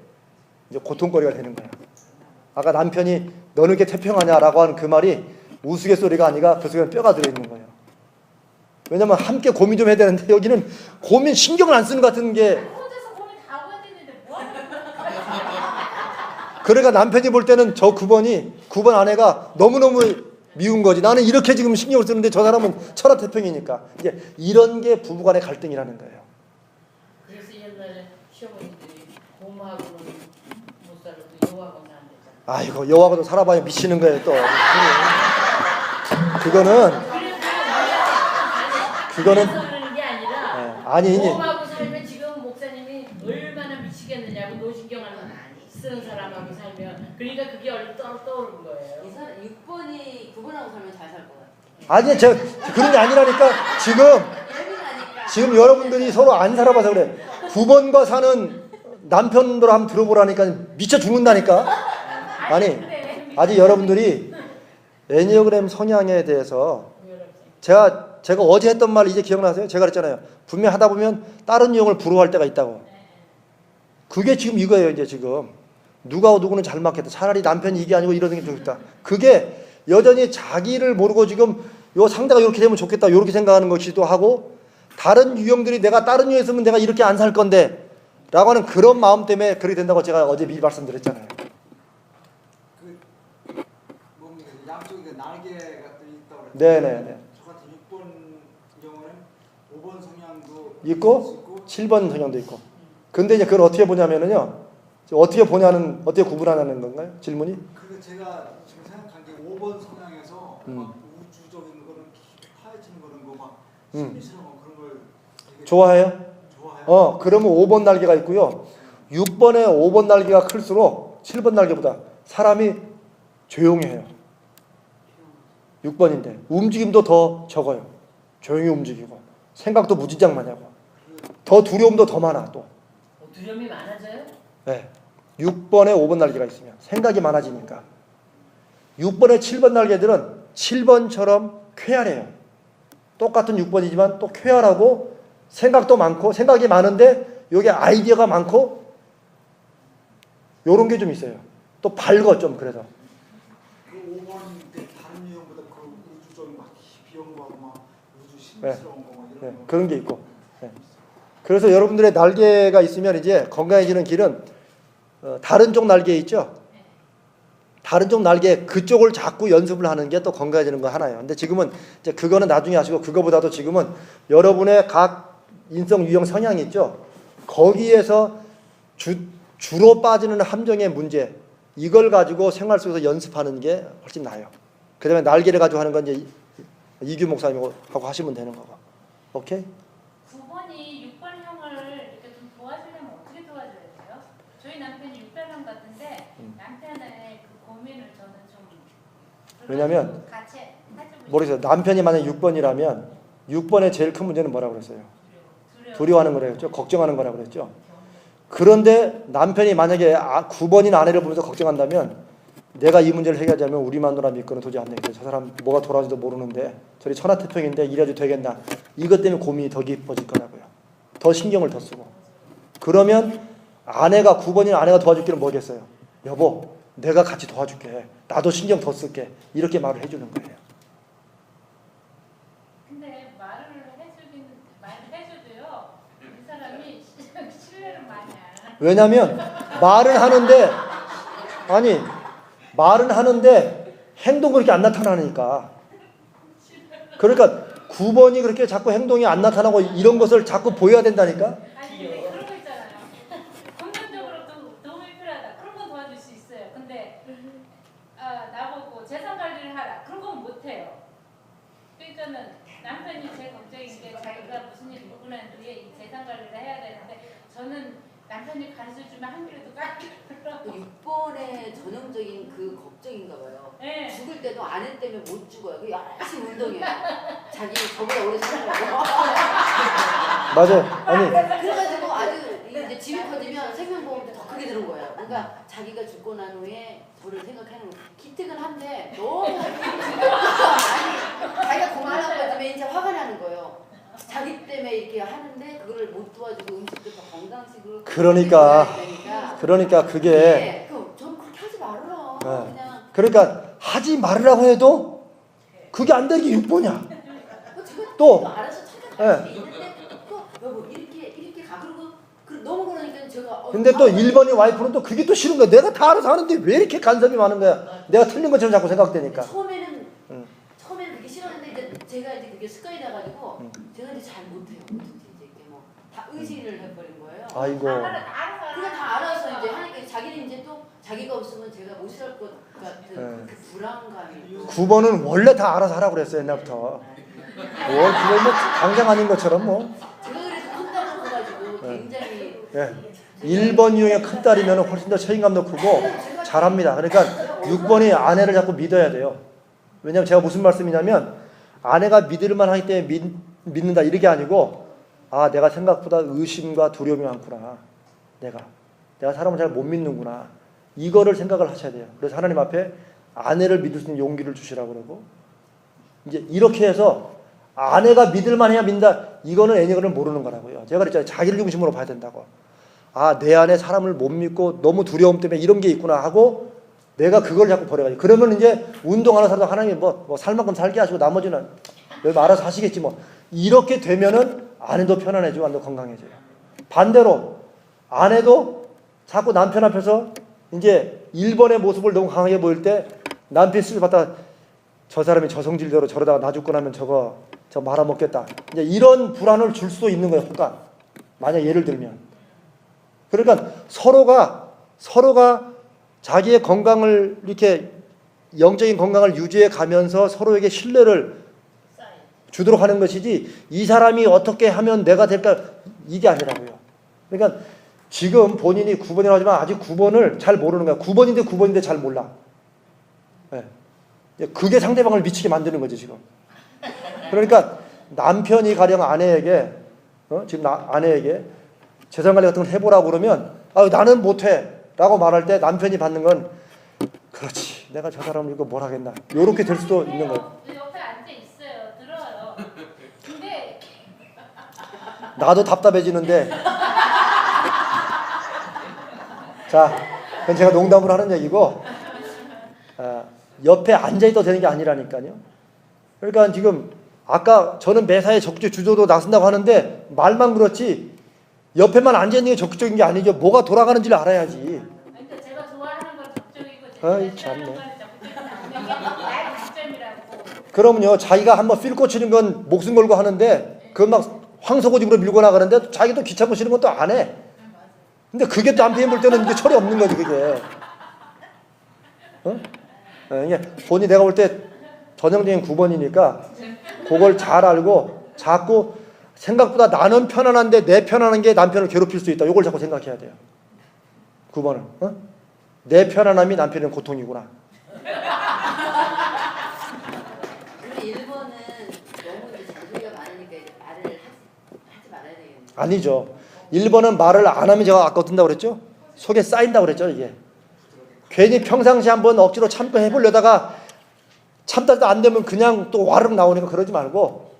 이제 고통거리가 되는 거야. 아까 남편이 너는 이렇게 태평하냐라고 하는 그 말이 우스갯소리가 아니라 그 속에는 뼈가 들어있는 거예요. 왜냐면 함께 고민 좀 해야 되는데 여기는 고민 신경을 안 쓰는 것 같은 게 혼자서 고민 다 하고 앉았는데 뭐 하는 거야? 그러니까 남편이 볼 때는 저 9번 아내가 너무너무 미운 거지. 나는 이렇게 지금 신경을 쓰는데 저 사람은 천하태평이니까. 이게 이런 게 부부간의 갈등이라는 거예요. 그래서 옛날에 시어머니들이 곰하고는 못 살아도 여하고는 안 되잖아. 아이고 여하고도 살아봐야 미치는 거예요 또. 그거는 그래서 그러는 게 아니라 아니 곰하고 살면 지금 목사님이 얼마나 미치겠느냐고 노신경 안 쓰는 사람하고 살면 그러니까 그게 얼른 떠오른 거예요. 이 사람 6번이 9번하고 살면 잘 살 것 같아요. 아니 저 그런 게 아니라니까 예민하니까. 지금 여러분들이 서로 안 살아봐서 그래. 9번과 사는 남편들 한번 들어보라니까 미쳐 죽는다니까. 아니 아직 여러분들이 애니어그램 성향에 대해서 제가 어제 했던 말 이제 기억나세요? 제가 그랬잖아요. 분명 하다 보면 다른 유형을 부러워할 때가 있다고. 그게 지금 이거예요. 이제 지금 누가 누구는 잘 맞겠다. 차라리 남편이 이게 아니고 이러는 게 좋겠다. 그게 여전히 자기를 모르고 지금 요 상대가 이렇게 되면 좋겠다 이렇게 생각하는 것이기도 하고, 다른 유형들이 내가 다른 유형에 있으면 내가 이렇게 안 살 건데 라고 하는 그런 마음 때문에 그렇게 된다고 제가 어제 미리 말씀드렸잖아요. 그 뭡니까 양쪽에 그 날개가 또 있다고 그랬죠. 네네네. 저 같은 6번 경우는 5번 성향도 있고 7번 성향도 있고. 근데 이제 그걸 어떻게 보냐면은요. 어떻게 보냐는, 어떻게 구분하냐는 건가요? 질문이? 그 제가 지금 생각한 게 5번 성향에서 막 우주적인 거는 파헤치는 거는 거막 심리스러운 거 그런 걸 되게 좋아해요? 좋아해요. 그러면 5번 날개가 있고요. 6번에 5번 날개가 클수록 7번 날개보다 사람이 조용히 해요. 6번인데 움직임도 더 적어요. 조용히 움직이고 생각도 무지장 많이 하고 더 두려움도 더 많아 또. 두려움이 많아져요? 네. 6번에 5번 날개가 있으면 생각이 많아지니까. 6번에 7번 날개들은 7번처럼 쾌활해요. 똑같은 6번이지만 또 쾌활하고 생각도 많고, 생각이 많은데 여기 아이디어가 많고 요런 게 좀 있어요. 또 밝어 좀. 그래서 그 5번 때 다른 유형보다 그 우주적인 막 깊이 연구하고 막 우주 심리스러운 거 막 이런 네, 거 그런 게 있고. 네. 그래서 여러분들의 날개가 있으면 이제 건강해지는 길은 다른 쪽 날개 있죠. 다른 쪽 날개 그쪽을 자꾸 연습을 하는 게 또 건강해지는 거 하나예요. 근데 지금은 이제 그거는 나중에 하시고, 그거보다도 지금은 여러분의 각 인성 유형 성향이 있죠. 거기에서 주로 빠지는 함정의 문제, 이걸 가지고 생활 속에서 연습하는 게 훨씬 나아요. 그 다음에 날개를 가지고 하는 건 이제 이규 목사님하고 하시면 되는 거고. 오케이? 9번이 6번형을 이렇게 좀 도와주려면 어떻게 도와줘야 돼요? 저희 남편이 6번형 같은데 남편의 그 고민을 저는 좀 왜냐면 같이 해주고 모르겠어요. 남편이 만약 6번이라면 6번의 제일 큰 문제는 뭐라고 그랬어요? 두려워하는 거라고 했죠. 걱정하는 거라고 그랬죠. 그런데 남편이 만약에 9번인 아내를 보면서 걱정한다면, 내가 이 문제를 해결하자면 우리 마누라 믿고는 도저히 안 되겠다. 저 사람 뭐가 돌아오지도 모르는데 저리 천하태평인데 이래도 되겠나. 이것 때문에 고민이 더 깊어질 거라고요. 더 신경을 더 쓰고. 그러면 아내가 9번인 아내가 도와줄 길은 뭐겠어요? 여보, 내가 같이 도와줄게. 나도 신경 더 쓸게. 이렇게 말을 해주는 거예요. 근데 말을 해줘도요 이 사람이 신뢰를 많이 안 하는. 왜냐하면 말은 하는데 행동이 그렇게 안 나타나니까. 그러니까 9번이 그렇게 자꾸 행동이 안 나타나고 이런 것을 자꾸 보여야 된다니까. 아니 근데 그런 거 있잖아요. 금전적으로 도움이 필요하다. 그런 건 도와줄 수 있어요. 근데 나보고 재산 관리를 하라. 그런 건 못 해요. 그러니까는 남편이 제 걱정인 게 자기가 무슨 일이 있고 난 뒤에 이 재산 관리를 해야 되는데, 저는 남편이 가르쳐주면 한 길에도 까르르. 6번의 전형적인 그 걱정인가 봐요. 네. 죽을 때도 아내 때문에 못 죽어요. 그 열심히 운동해요. 자기 저보다 오래 살려고. 맞아요. 아니 그래가지고 아주 이제 집이 커지면 생명보험도 더 크게 드는 거예요. 그러니까 자기가 죽고 난 후에 저를 생각하는 거. 기특은 한데 너무 아니 자기가 고만한 것 때문에 이제 화가 나는 거예요. 자기 때문에 이렇게 하는데 그거를 못 도와주고 음식도 더 건강식으로 그러니까 그게 네, 전 그렇게 하지 말아라. 네. 그냥 그러니까 하지 말으라고 해도 그게 안 되는 게 6번이야. 제가 또 알아서 네. 찾아갈 수 있는데 또 여보 이렇게 가 그리고 너무 그러니까 제가 근데 또 1번이 와이프는 또 그게 또 싫은 거야. 내가 다 알아서 하는데 왜 이렇게 간섭이 많은 거야. 내가 틀린 것처럼 자꾸 생각되니까. 처음에는 그게 싫었는데 이제 제가 이제 그게 습관이 돼가지고 제가 이제 잘 못해요. 어떻게 이제 이렇게 뭐 다 의지를 해버린 거예요. 아이고. 그거 다 알아서 이제 하니까 자기는 이제 또 자기가 없으면 제가 못 살 것 같은 그 불안감이. 9번은 원래 다 알아서 하라고 그랬어요. 옛날부터. 그걸 뭐 당장 아닌 것처럼 뭐. 제가 그래서 큰 딸을 커가지고 굉장히. 예. 1번 유형의 큰딸이면 훨씬 더 책임감도 크고 잘합니다. 그러니까 6번이 아내를 자꾸 믿어야 돼요. 왜냐하면 제가 무슨 말씀이냐면, 아내가 믿을만 하기 때문에 믿는다 이게 아니고, 내가 생각보다 의심과 두려움이 많구나. 내가 사람을 잘 못 믿는구나. 이거를 생각을 하셔야 돼요. 그래서 하나님 앞에 아내를 믿을 수 있는 용기를 주시라고 그러고, 이제 이렇게 해서 아내가 믿을만 해야 믿는다. 이거는 애니그를 모르는 거라고요. 제가 그랬잖아요. 자기를 중심으로 봐야 된다고. 아, 내 안에 사람을 못 믿고 너무 두려움 때문에 이런 게 있구나 하고 내가 그걸 자꾸 버려가지고. 그러면 이제 운동하는 사람도 하나님이 뭐 살 만큼 살게 하시고 나머지는 알아서 하시겠지 뭐. 이렇게 되면은 아내도 편안해지고 아내도 건강해져요. 반대로 아내도 자꾸 남편 앞에서 이제 1번의 모습을 너무 강하게 보일 때 남편 스트레스 받다가 저 사람이 저 성질대로 저러다가 나 죽고 나면 저 말아먹겠다. 이제 이런 불안을 줄 수도 있는 거예요. 호가. 만약 예를 들면. 그러니까 서로가 자기의 건강을 이렇게 영적인 건강을 유지해 가면서 서로에게 신뢰를 주도록 하는 것이지 이 사람이 어떻게 하면 내가 될까 이게 아니라고요. 그러니까 지금 본인이 9번이라고 하지만 아직 9번을 잘 모르는 거야. 9번인데 잘 몰라. 네. 그게 상대방을 미치게 만드는 거지 지금. 그러니까 남편이 가령 아내에게 지금 아내에게 재산관리 같은 걸 해보라고 그러면 나는 못해 라고 말할 때 남편이 받는 건 그렇지 내가 저 사람을 이거 뭘 하겠나 이렇게 될 수도 있는 거예요. 옆에 앉아 있어요. 들어요. 근데 나도 답답해지는데 자 그건 제가 농담으로 하는 얘기고 옆에 앉아있어도 되는 게 아니라니까요. 그러니까 지금 아까 저는 매사에 적극 주도로 나선다고 하는데 말만 그렇지 옆에만 앉아있는 게 적극적인 게 아니죠. 뭐가 돌아가는지를 알아야지. 그러니까 제가 좋아하는 건 적극적이고 아이, 제가 참네. 싫어하는 건 적극적이지 않는 게 나의 장점이라고. 그러면요 자기가 한번 필 꽂히는 건 목숨 걸고 하는데 그건 막 황소고집으로 밀고 나가는데 자기도 귀찮고 싫은 건 또 안 해. 근데 그게 또 남편이 볼 때는 이게 철이 없는 거지 그게. 이게 본인이 내가 볼 때 전형적인 9번이니까 그걸 잘 알고 자꾸 생각보다 나는 편안한데 내 편안한 게 남편을 괴롭힐 수 있다. 이걸 자꾸 생각해야 돼요. 9번은 내 편안함이 남편의 고통이구나. 근데 1번은 너무 이제 잔소리가 많으니까 이제 말을 하지 말아야 되겠네. 아니죠. 1번은 말을 안 하면 제가 아까 어떤다고 그랬죠? 속에 쌓인다고 그랬죠 이게. 괜히 평상시 한번 억지로 참고 해보려다가 참다도 안 되면 그냥 또 와르륵 나오니까 그러지 말고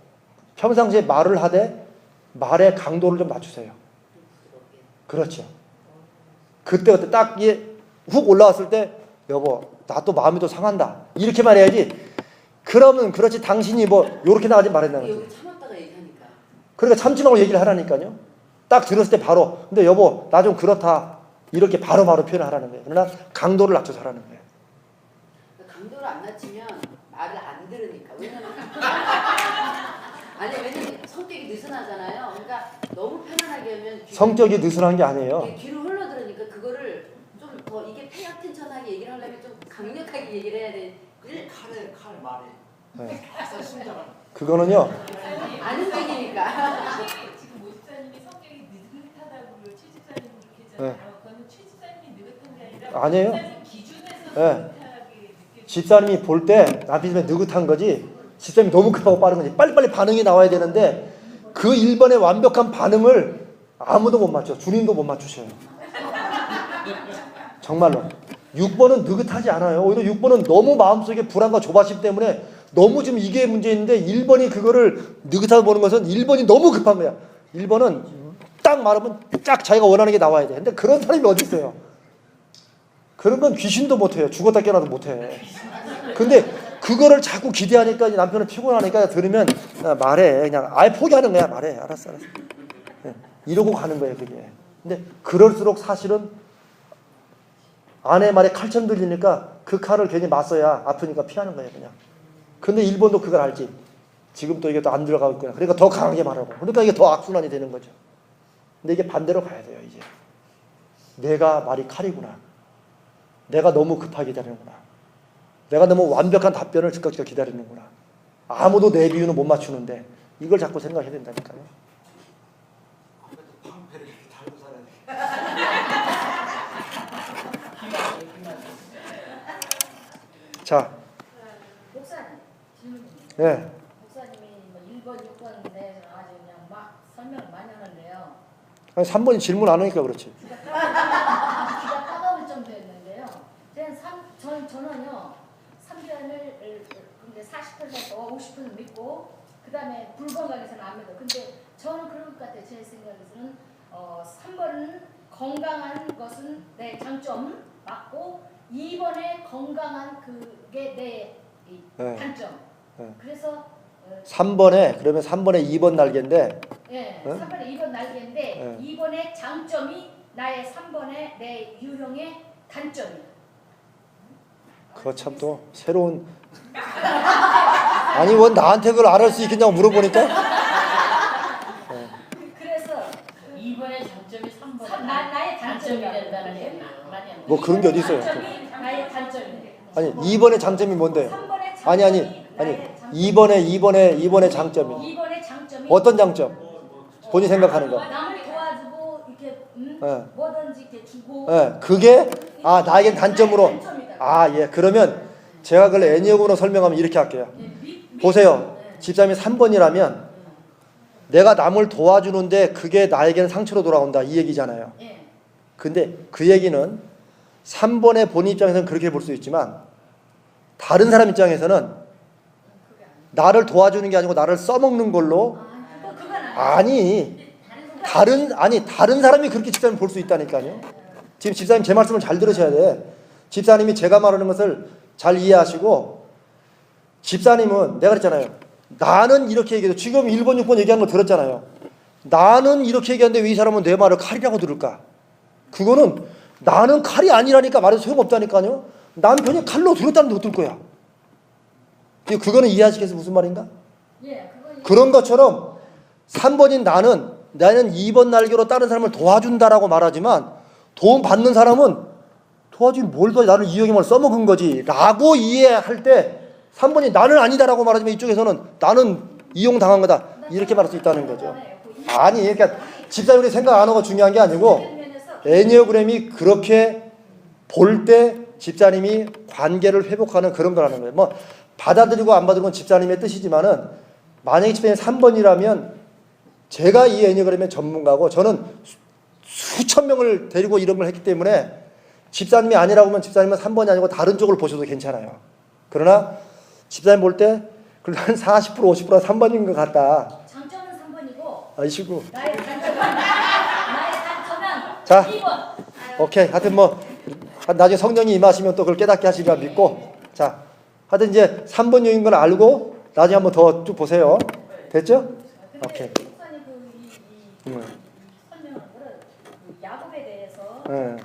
평상시에 말을 하되 말의 강도를 좀 낮추세요. 그렇죠. 그때 딱 훅 올라왔을 때 여보 나 또 마음이 또 상한다 이렇게 말해야지. 그러면 그렇지 당신이 뭐 요렇게 나가지 말했나요. 여기 참았다가 얘기하니까. 그러니까 참지 말고 얘기를 하라니까요. 딱 들었을 때 바로 근데 여보 나 좀 그렇다 이렇게 바로바로 표현을 하라는 거예요. 그러나 강도를 낮춰서 하라는 거예요. 강도를 안 낮추면 말을 안 들으니까. 왜냐면 성격이 느슨하잖아요. 그러니까 너무 편안하게 하면 성격이 느슨한 게 아니에요. 뒤로 흘러들으니까 그거를 좀 더 이게 폐악텐천하게 얘기를 하려면 좀 강력하게 얘기를 해야 돼. 칼 말이 네. 싹 심장을 그거는요. 안 움직이니까. 지금 모집사님이 성격이 느긋하다고 최집사님 그렇게 했잖아요. 그거는 최집사님이 느긋한 게 아니라 아니에요. 모집사님 기준에서 네. 느긋하게 느껴지는 집사님이 볼 때 남편이 느긋한 거지 집사님이 너무 급하고 빠른 거지. 빨리빨리 반응이 나와야 되는데 그 1번의 완벽한 반응을 아무도 못 맞춰. 주님도 못 맞추셔요. 정말로. 6번은 느긋하지 않아요. 오히려 6번은 너무 마음속에 불안과 조바심 때문에 너무 지금 이게 문제인데 1번이 그거를 느긋하게 보는 것은 1번이 너무 급한 거야. 1번은 딱 말하면 딱 자기가 원하는 게 나와야 돼. 근데 그런 사람이 어디 있어요. 그런 건 귀신도 못해요. 죽었다 깨어나도 못해. 근데 그거를 자꾸 기대하니까 남편은 피곤하니까 들으면 말해. 그냥 아예 포기하는 거야. 말해. 알았어. 네. 이러고 가는 거예요. 그게. 근데 그럴수록 사실은 아내 말에 칼처럼 들리니까 그 칼을 괜히 맞서야 아프니까 피하는 거예요. 그냥. 근데 1번도 그걸 알지. 지금 또 이게 또 안 들어가고 있구나. 그러니까 더 강하게 말하고. 그러니까 이게 더 악순환이 되는 거죠. 근데 이게 반대로 가야 돼요. 이제. 내가 말이 칼이구나. 내가 너무 급하게 기다리는구나. 내가 너무 완벽한 답변을 즉각 기다리는구나. 아무도 내 비유는 못 맞추는데 이걸 자꾸 생각해야 된다니까요. 아무래도 방패를 이렇게 달고 살아야 돼. 자, 목사님 질문입니다. 네. 목사님이 뭐 1번, 6번인데 아주 그냥 막 설명을 많이 하는데요. 아니, 3번이 질문 안 하니까 그렇지. 귀가 따가울 정도였는데요. 저는요 3변을 근데 40% 50% 믿고 그다음에 불건강해서는 안 믿어. 근데 저는 그럴 것 같아요. 제 생각에서는 3번은 건강한 것은 내 장점 맞고 2번에 건강한 그게 내 네. 단점. 네. 그래서 3번에 그러면 3번에 2번 날개인데 예, 네? 3번에 2번 날개인데 네. 2번의 장점이 나의 3번의 내 유형의 단점이야. 그거 참 또 새로운 아니 뭐 나한테 그걸 알을 수 있겠냐고 물어보니까 그래서 2번의 장점이 3번 나의 단점이 단점이야. 된다는 얘기 말이 안 돼. 뭐 그런 게 어디 있어요? 장점이 나의 단점이야. 아니 2번의 장점이 뭔데? 3번의 장점이 아니 나의 장점. 2번의 장점이 2번의 장점이 어떤 장점? 본인이 생각하는 거. 남을 도와주고 이렇게 네. 뭐든지 이렇게 주고 예, 그게 나에겐 단점으로. 단점이다. 예. 그러면 제가 그걸 애니어그램으로 설명하면 이렇게 할게요. 보세요. 집사람이 3번이라면 내가 남을 도와주는데 그게 나에게는 상처로 돌아온다 이 얘기잖아요. 예. 근데 그 얘기는 3번의 본인 입장에서는 그렇게 볼 수 있지만 다른 사람 입장에서는 나를 도와주는 게 아니고 나를 써먹는 걸로 그건 아니야. 다른 사람이 그렇게 집사님 볼 수 있다니까요. 지금 집사님 제 말씀을 잘 들으셔야 돼. 집사님이 제가 말하는 것을 잘 이해하시고 집사님은 내가 그랬잖아요. 나는 이렇게 얘기해도 지금 1번 6번 얘기한 거 들었잖아요. 나는 이렇게 얘기하는데 왜 이 사람은 내 말을 칼이라고 들을까? 그거는 나는 칼이 아니라니까 말해도 소용없다니까요. 남편이 칼로 들었다는데 어떨 거야? 그거는 이해하시겠어요? 무슨 말인가? 예, 그건 그런 것처럼 3번인 나는 2번 날개로 다른 사람을 도와준다라고 말하지만 도움 받는 사람은 도와주긴 뭘 도와줘 나를 이용해만 써먹은 거지 라고 이해할 때 3번이 나는 아니다라고 말하지만 이쪽에서는 나는 이용당한 거다 이렇게 말할 수 있다는 거죠. 아니 그러니까 집사님이 생각 안 하고 중요한 게 아니고 애니어그램이 그렇게 볼 때 집사님이 관계를 회복하는 그런 거라는 거예요. 뭐 받아들이고 안 받아들이는 건 집사님의 뜻이지만은 만약에 집사님이 3번이라면 제가 이 애니어그램의 전문가고 저는 수천 명을 데리고 이런 걸 했기 때문에 집사님이 아니라고 하면 집사님은 3번이 아니고 다른 쪽을 보셔도 괜찮아요. 그러나 집사님 볼 때 한 40% 50%가 3번인 것 같다. 장점은 3번이고 아이시고. 나의 단점은 자, 2번. 오케이. 하여튼 뭐 나중에 성령이 임하시면 또 그걸 깨닫게 하시리라 믿고 자, 하여튼 이제 3번 요인 걸 알고 나중에 한번 더 쭉 보세요. 됐죠? 오케이. 목사님 이 설명한 거를 야곱에 대해서 네.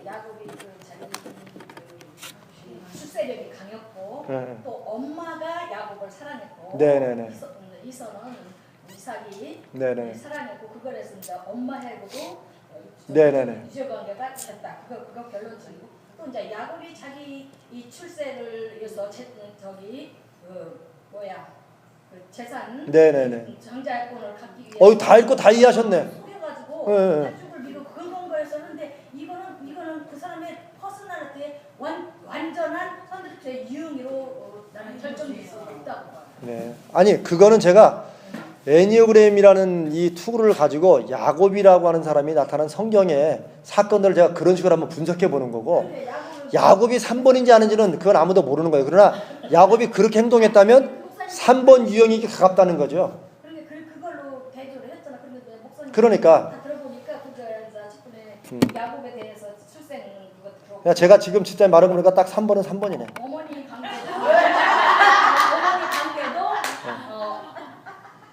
야곱이 자기 출세력이 강했고 네. 또 엄마가 야곱을 사랑했고 네네네. 이서는 이삭이 네네. 사랑했고 그걸 해서 이제 엄마 해고도 네네네. 유죄관계가 됐다. 그거 결론적이고 또 이제 야곱이 자기 이 출세를 위해서 재산 네네네. 장자권을 갖기 위해서 다 읽고 다 이해하셨네. 속여가지고 네. 한쪽을 밀고 그런 거였었는데 이거는 그 사람의 퍼스널리티의 완전한 선택의 유형으로 나는 결정될 수 있다고 봐요. 네. 아니 그거는 제가 애니어그램이라는 이 투구를 가지고 야곱이라고 하는 사람이 나타난 성경의 사건들을 제가 그런 식으로 한번 분석해 보는 거고 야곱이 3번인지 아닌지는 그건 아무도 모르는 거예요. 그러나 야곱이 그렇게 행동했다면 3번 유형이 가깝다는 거죠. 그걸로 대조를 했잖아. 목사님 그러니까. 다 들어보니까 그거 10분에 야곱에 대해서 출생 그거 들어. 제가 지금 진짜 말해 보니까 딱 3번은 3번이네. 어머니 관계도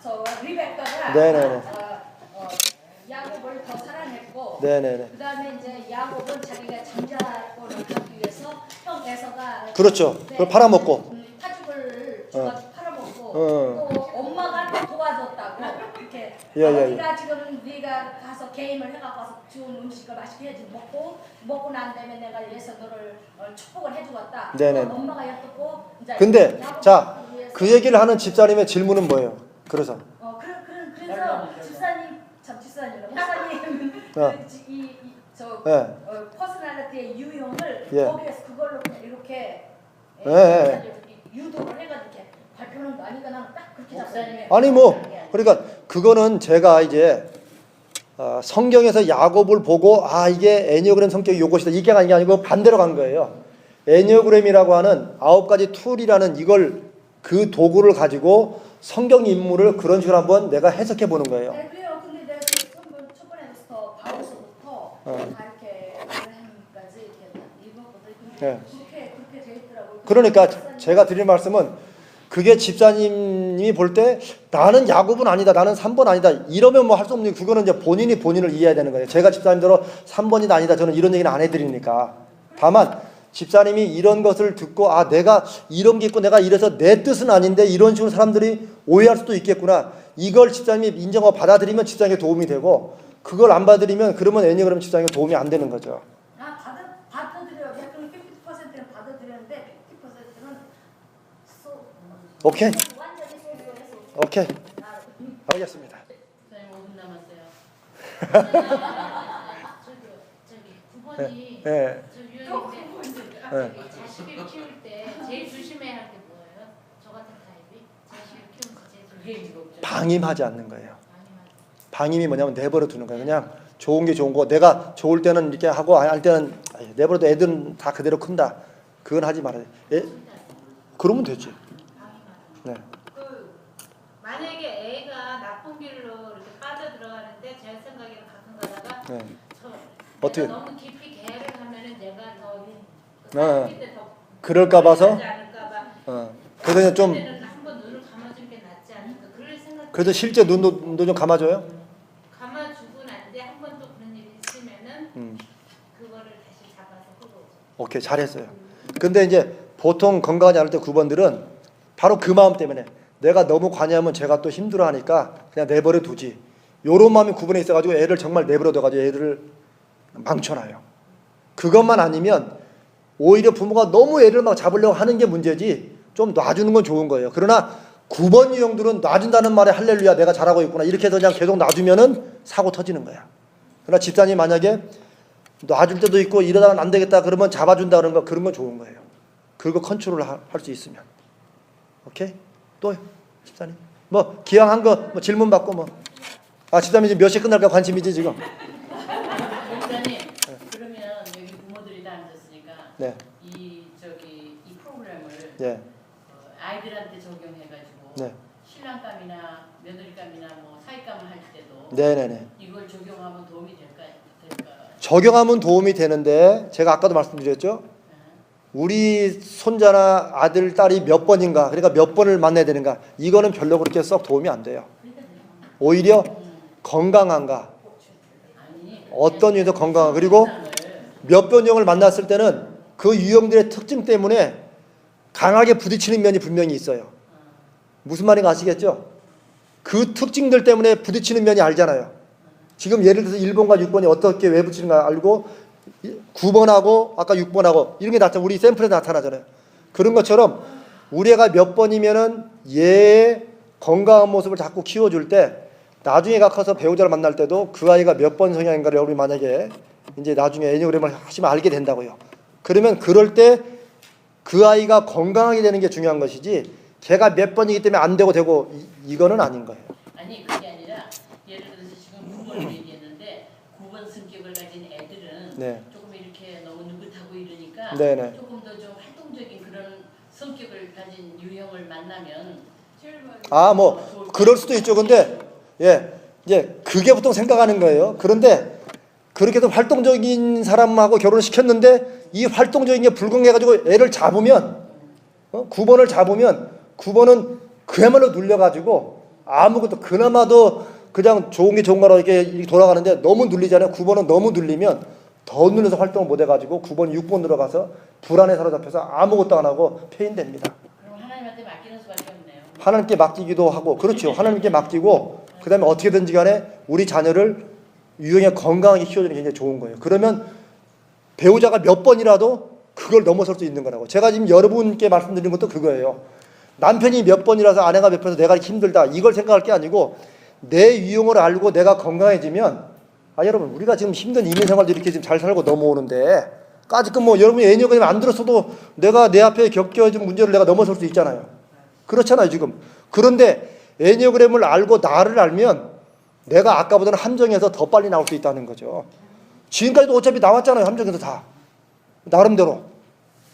저 리베카가 네네네. 야곱을 더 사랑했고 네네네. 그다음에 이제 야곱은 자기가 장자권을 갖기 위해서 형 에서가 그렇죠. 그걸 팔아먹고. 파죽을 팔아먹고 어. 또 엄마가 또 도와줬다고 이렇게 예, 예, 아버지가 지금 네가 가서 게임을 해갖고 와서 좋은 음식을 맛있게 해주고 먹고 난 다음에 내가 위해서 너를 축복을 해주고 왔다. 네네. 엄마가 였고 이제 근데 야곱을 자, 위해서 그 얘기를 하는 집사님의 질문은 뭐예요? 그래서 그래서 집사님 목사님 어. 저 예. 퍼스널리티의 유형을 예. 거기에서 그걸로 그냥 이렇게 예. 유도를 해가지고 이렇게 발표하는 거 아니까 나는 딱 그렇게 작사님의 아니 뭐 그러니까 그거는 제가 이제 성경에서 야곱을 보고 이게 애니어그램 성격이 요것이다 이게 아니고 반대로 간 거예요. 애니어그램이라고 하는 9가지 툴이라는 이걸 그 도구를 가지고 성경 인물을 그런 식으로 한번 내가 해석해 보는 거예요. 네, 그래요. 근데 내가 첫 번에부터 바울서부터 다 이렇게 아브라함까지 이렇게 읽었거든요. 근데 네. 그렇게 돼 있더라고요. 그러니까 제가 드리는 말씀은 그게 집사님이 볼 때 나는 야곱은 아니다, 나는 3번 아니다 이러면 뭐 할 수 없는, 그거는 이제 본인이 본인을 이해해야 되는 거예요. 제가 집사님대로 3번이다 아니다 저는 이런 얘기는 안 해드리니까. 다만 집사님이 이런 것을 듣고 아 내가 이런 게 있고 내가 이래서 내 뜻은 아닌데 이런 식으로 사람들이 오해할 수도 있겠구나, 이걸 집사님이 인정하고 받아들이면 집사님에게 도움이 되고, 그걸 안 받아들이면 그러면 애니그램 집사님에게 도움이 안 되는 거죠. 받아들여요. 그럼 50%는 받아들였는데 50%는 오케이? 완전히 소소해서. 오케이. 알겠습니다. 선생님 5분 남았어요. 저기 9번이 예. 저 유형인데 자식을 키울 때 제일 조심해야 할 게 뭐예요? 저 같은 타입이 자식을 키우면서 제일 조심해야 방임하지 않는 거예요. 방임이 뭐냐면 내버려 두는 거예요. 그냥 좋은 게 좋은 거, 내가 좋을 때는 이렇게 하고 할 때는 내버려도 애들은 다 그대로 큰다. 그건 하지 말아요. 예? 그러면 되지. 네. 그 만약에 애가 나쁜 길로 이렇게 빠져 들어가는데 제 생각에는 가끔 가다가 네. 저 어떻게? 내가 너무 깊이 개를 하면은 내가 어. 더 그럴까 봐서? 하지 않을까 봐. 그래서 좀 그때는 한번 눈을 감아주는 게 낫지 않을까 그럴 생각. 그래서 실제 눈도 좀 감아줘요. 감아주고 난데 한 번 또 그런 일이 있으면은 그거를 다시 잡아서 끌어오죠. 오케이, 잘했어요. 근데 이제 보통 건강하지 않을 때 9번들은 바로 그 마음 때문에 내가 너무 관여하면 제가 또 힘들어하니까 그냥 내버려 두지, 요런 마음이 9번에 있어가지고 애를 정말 내버려 둬가지고 애를 망쳐놔요. 그것만 아니면 오히려 부모가 너무 애를 막 잡으려고 하는 게 문제지, 좀 놔주는 건 좋은 거예요. 그러나 9번 유형들은 놔준다는 말에 할렐루야 내가 잘하고 있구나 이렇게 해서 그냥 계속 놔두면은 사고 터지는 거야. 그러나 집사님 만약에 놔줄 때도 있고 이러다가 안 되겠다 그러면 잡아준다 그런 거, 그런 건 좋은 거예요. 그거 컨트롤 할 수 있으면. 오케이? 또 집사님 뭐 기왕한 거 뭐 질문 받고 뭐. 집사님 이제 몇 시에 끝날까 관심이지 지금. 목사님 그러면 여기 부모들이 다 앉았으니까 네. 이 프로그램을 예. 아이들한테 적용해가지고 네. 신랑감이나 며느리감이나 뭐 사위감을 할 때도 네네네. 이걸 적용하면 도움이 될까? 적용하면 도움이 되는데 제가 아까도 말씀드렸죠. 우리 손자나 아들, 딸이 몇 번인가, 그러니까 몇 번을 만나야 되는가, 이거는 별로 그렇게 썩 도움이 안 돼요. 오히려 건강한가, 어떤 유형도 건강한, 그리고 몇 번 유형을 만났을 때는 그 유형들의 특징 때문에 강하게 부딪히는 면이 분명히 있어요. 무슨 말인가 아시겠죠? 그 특징들 때문에 부딪히는 면이 알잖아요. 지금 예를 들어서 1번과 6번이 어떻게 왜 붙이는가 알고 9번하고 아까 6번하고 이런 게 우리 샘플에 나타나잖아요. 그런 것처럼 우리 애가 몇 번이면은 얘의 건강한 모습을 자꾸 키워줄 때 나중에 커서 배우자를 만날 때도 그 아이가 몇 번 성향인가를 여러분이 만약에 이제 나중에 애니그램을 하시면 알게 된다고요. 그러면 그럴 때 그 아이가 건강하게 되는 게 중요한 것이지 걔가 몇 번이기 때문에 안 되고 이거는 아닌 거예요. 아니 그게 아니라 예를 들어서 지금 9번을 얘기했는데 9번 성격을 가진 애들은 네. 조금 이렇게 너무 느긋하고 이러니까 네네. 조금 더 좀 활동적인 그런 성격을 가진 유형을 만나면 뭐 그럴 수도 있죠. 근데 이제 그게 보통 생각하는 거예요. 그런데 그렇게 해서 활동적인 사람하고 결혼을 시켰는데 이 활동적인 게 불공해가지고 애를 잡으면 9번을 잡으면 9번은 그야말로 눌려가지고 아무것도 그나마도 그냥 좋은 게 좋은 거라고 이렇게 돌아가는데 너무 눌리잖아요. 9번은 너무 눌리면 더 눌려서 활동을 못 해가지고 9번, 6번 들어가서 불안에 사로잡혀서 아무것도 안 하고 폐인됩니다. 그럼 하나님한테 맡기는 수밖에 없네요. 하나님께 맡기기도 하고, 그렇죠. 하나님께 맡기고 그 다음에 어떻게든지 간에 우리 자녀를 유형에 건강하게 키워주는 게 굉장히 좋은 거예요. 그러면 배우자가 몇 번이라도 그걸 넘어설 수 있는 거라고. 제가 지금 여러분께 말씀드리는 것도 그거예요. 남편이 몇 번이라서 아내가 몇 번이라서 내가 힘들다 이걸 생각할 게 아니고 내 유형을 알고 내가 건강해지면 여러분 우리가 지금 힘든 이민 생활도 이렇게 지금 잘 살고 넘어오는데 까짓건 뭐 여러분이 애니그램 안 들었어도 내가 내 앞에 겪어진 문제를 내가 넘어설 수 있잖아요. 그렇잖아요 지금. 그런데 애니그램을 알고 나를 알면 내가 아까보다는 함정에서 더 빨리 나올 수 있다는 거죠. 지금까지도 어차피 나왔잖아요. 함정에서 다. 나름대로.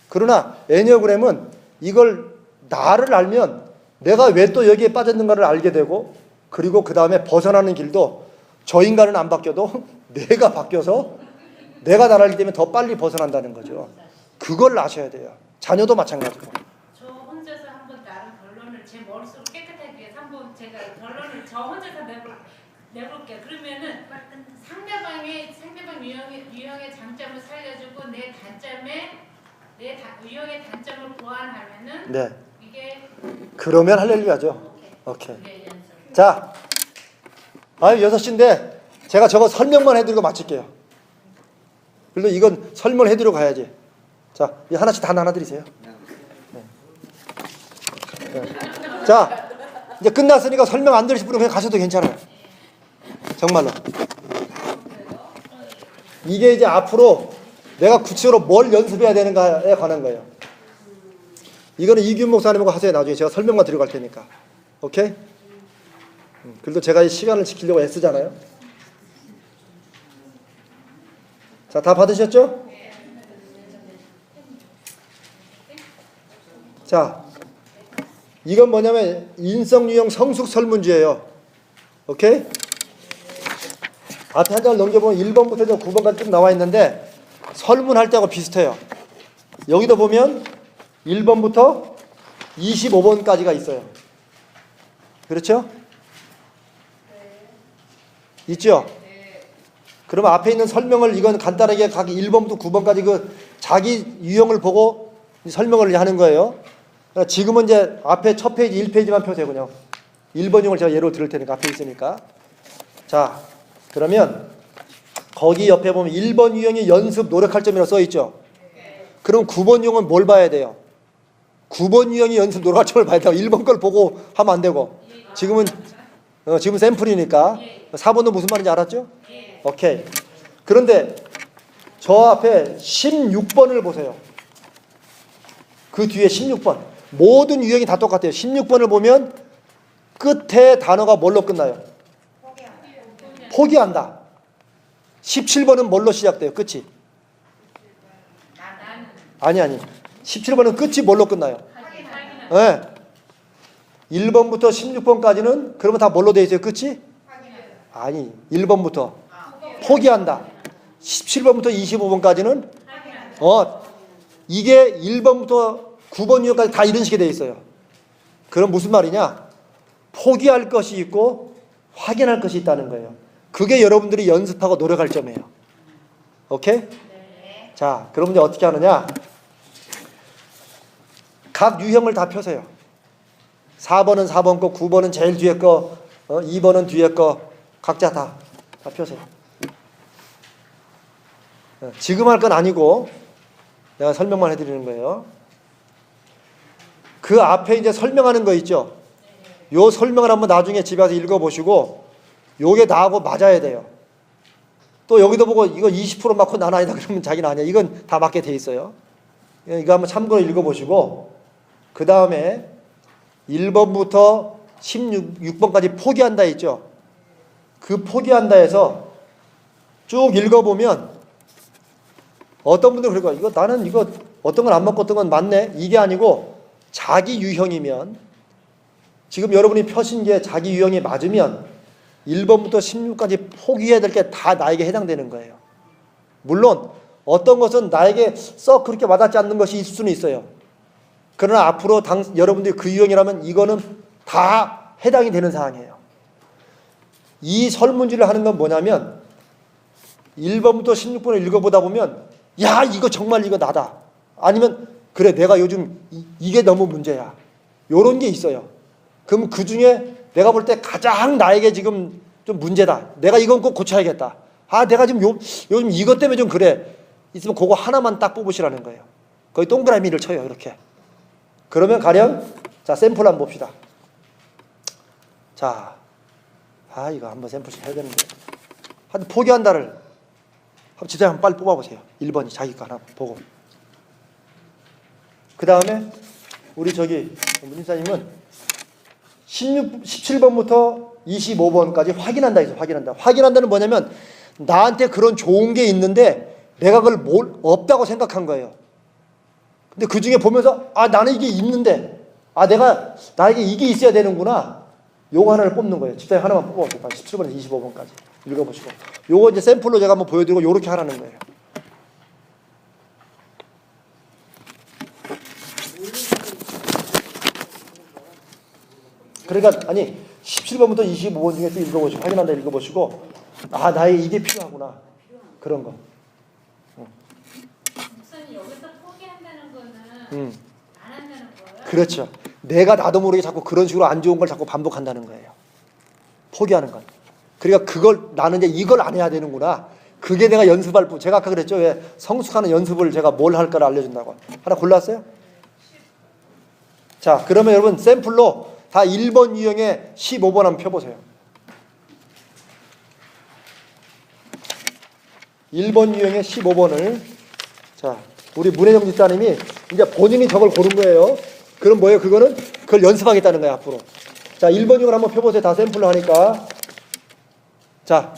그러나 애니그램은 이걸 나를 알면 내가 왜 또 여기에 빠졌는가를 알게 되고, 그리고 그 다음에 벗어나는 길도 저 인간은 안 바뀌어도 내가 바뀌어서 내가 나라기 때문에 더 빨리 벗어난다는 거죠. 그걸 아셔야 돼요. 자녀도 마찬가지고. 저 혼자서 한번 나름 결론을 제 머릿속으로 깨끗하기 위해서 한번 제가 결론을 저 혼자서 내볼게요. 그러면은 상대방 유형의 장점을 살려주고 내 유형의 단점을 보완하면은 네. 이게 그러면 할렐루야죠. 오케이. 네, 연습. 자, 6시인데 제가 저거 설명만 해드리고 마칠게요. 그래도 이건 설명을 해드리고 가야지. 자, 이 하나씩 다 나눠드리세요. 네. 네. 자, 이제 끝났으니까 설명 안 들으실 분은 그냥 가셔도 괜찮아요. 정말로. 이게 이제 앞으로 내가 구체적으로 뭘 연습해야 되는가에 관한 거예요. 이거는 이규 목사님하고 하세요. 나중에 제가 설명만 드리고 갈 테니까. 오케이? 그래도 제가 이 시간을 지키려고 애쓰잖아요. 자, 다 받으셨죠? 자, 이건 뭐냐면 인성유형 성숙 설문지예요. 오케이? 앞에 한 장을 넘겨보면 1번부터 9번까지 쭉 나와 있는데 설문할 때하고 비슷해요. 여기도 보면 1번부터 25번까지가 있어요. 그렇죠? 있죠? 그러면 앞에 있는 설명을 이건 간단하게 각 1번부터 9번까지 그 자기 유형을 보고 설명을 하는 거예요. 지금은 이제 앞에 첫 페이지 1페이지만 펴세요. 그냥 1번 유형을 제가 예로 들을 테니까 앞에 있으니까. 자, 그러면 거기 옆에 보면 1번 유형이 연습 노력할 점이라고 써 있죠. 그럼 9번 유형은 뭘 봐야 돼요? 9번 유형이 연습 노력할 점을 봐야 돼요. 1번 걸 보고 하면 안 되고. 지금은 샘플이니까. 4번은 무슨 말인지 알았죠? 오케이. 그런데 저 앞에 16번을 보세요. 그 뒤에 16번. 모든 유형이 다 똑같아요. 16번을 보면 끝에 단어가 뭘로 끝나요? 포기한다. 17번은 뭘로 시작돼요? 끝이? 아니. 17번은 끝이 뭘로 끝나요? 네. 1번부터 16번까지는 그러면 다 뭘로 되어 있어요? 끝이? 아니. 1번부터 포기한다. 17번부터 25번까지는 이게 1번부터 9번 유형까지 다 이런 식이 되어 있어요. 그럼 무슨 말이냐? 포기할 것이 있고 확인할 것이 있다는 거예요. 그게 여러분들이 연습하고 노력할 점이에요. 오케이? 네. 자, 그럼 이제 어떻게 하느냐? 각 유형을 다 펴세요. 4번은 4번 거, 9번은 제일 뒤에 거, 2번은 뒤에 거, 각자 다 펴세요. 지금 할 건 아니고 내가 설명만 해드리는 거예요. 그 앞에 이제 설명하는 거 있죠? 요 설명을 한번 나중에 집에 가서 읽어보시고 요게 나하고 맞아야 돼요. 또 여기도 보고 이거 20% 맞고 난 아니다 그러면 자기는 아니야. 이건 다 맞게 돼 있어요. 이거 한번 참고로 읽어보시고 그 다음에 1번부터 16번까지 포기한다 있죠. 그 포기한다에서 쭉 읽어보면 어떤 분들은 그럴 거예요. 나는 이거 어떤 건 안 맞고 어떤 건 맞네. 이게 아니고 자기 유형이면 지금 여러분이 펴신 게 자기 유형이 맞으면 1번부터 16까지 포기해야 될 게 다 나에게 해당되는 거예요. 물론 어떤 것은 나에게 썩 그렇게 와닿지 않는 것이 있을 수는 있어요. 그러나 앞으로 여러분들이 그 유형이라면 이거는 다 해당이 되는 사항이에요. 이 설문지를 하는 건 뭐냐면 1번부터 16번을 읽어보다 보면 야 이거 정말 이거 나다. 아니면 그래 내가 요즘 이게 너무 문제야. 요런 게 있어요. 그럼 그 중에 내가 볼 때 가장 나에게 지금 좀 문제다. 내가 이건 꼭 고쳐야겠다. 내가 지금 요즘 이것 때문에 좀 그래. 있으면 그거 하나만 딱 뽑으시라는 거예요. 거의 동그라미를 쳐요. 이렇게. 그러면 가령 자 샘플 한번 봅시다. 자, 이거 한번 샘플씩 해야 되는데. 하여튼 포기한다를 한번 진짜 한번 빨리 뽑아보세요. 1번이 자기 거 하나 보고. 그 다음에 우리 저기 문임사님은 17번부터 25번까지 확인한다 해서 확인한다. 확인한다는 뭐냐면 나한테 그런 좋은 게 있는데 내가 그걸 없다고 생각한 거예요. 근데 그 중에 보면서 나는 이게 있는데 아, 내가 나에게 이게 있어야 되는구나. 요거 하나를 뽑는 거예요. 집사님 하나만 뽑아보세요. 17번에서 25번까지 읽어보시고. 요거 이제 샘플로 제가 한번 보여드리고 요렇게 하라는 거예요. 그러니까 아니 17번부터 25번 중에서 읽어보시고 확인한다 읽어보시고 아, 나에게 이게 필요하구나. 그런 거. 목사님 여기서 포기한다는 거는 안 한다는 거예요? 그렇죠. 내가 나도 모르게 자꾸 그런 식으로 안 좋은 걸 자꾸 반복한다는 거예요. 포기하는 건. 그러니까 그걸 나는 이제 이걸 안 해야 되는구나. 그게 내가 연습할 뿐. 제가 아까 그랬죠. 왜 성숙하는 연습을 제가 뭘 할까를 알려준다고. 하나 골랐어요? 자, 그러면 여러분 샘플로 다 1번 유형의 15번 한번 펴보세요. 1번 유형의 15번을 자, 우리 문혜정 집사님이 이제 본인이 저걸 고른 거예요. 그럼 뭐예요? 그거는 그걸 연습하겠다는 거예요, 앞으로. 자, 1번 유형을 한번 펴보세요. 다 샘플로 하니까. 자,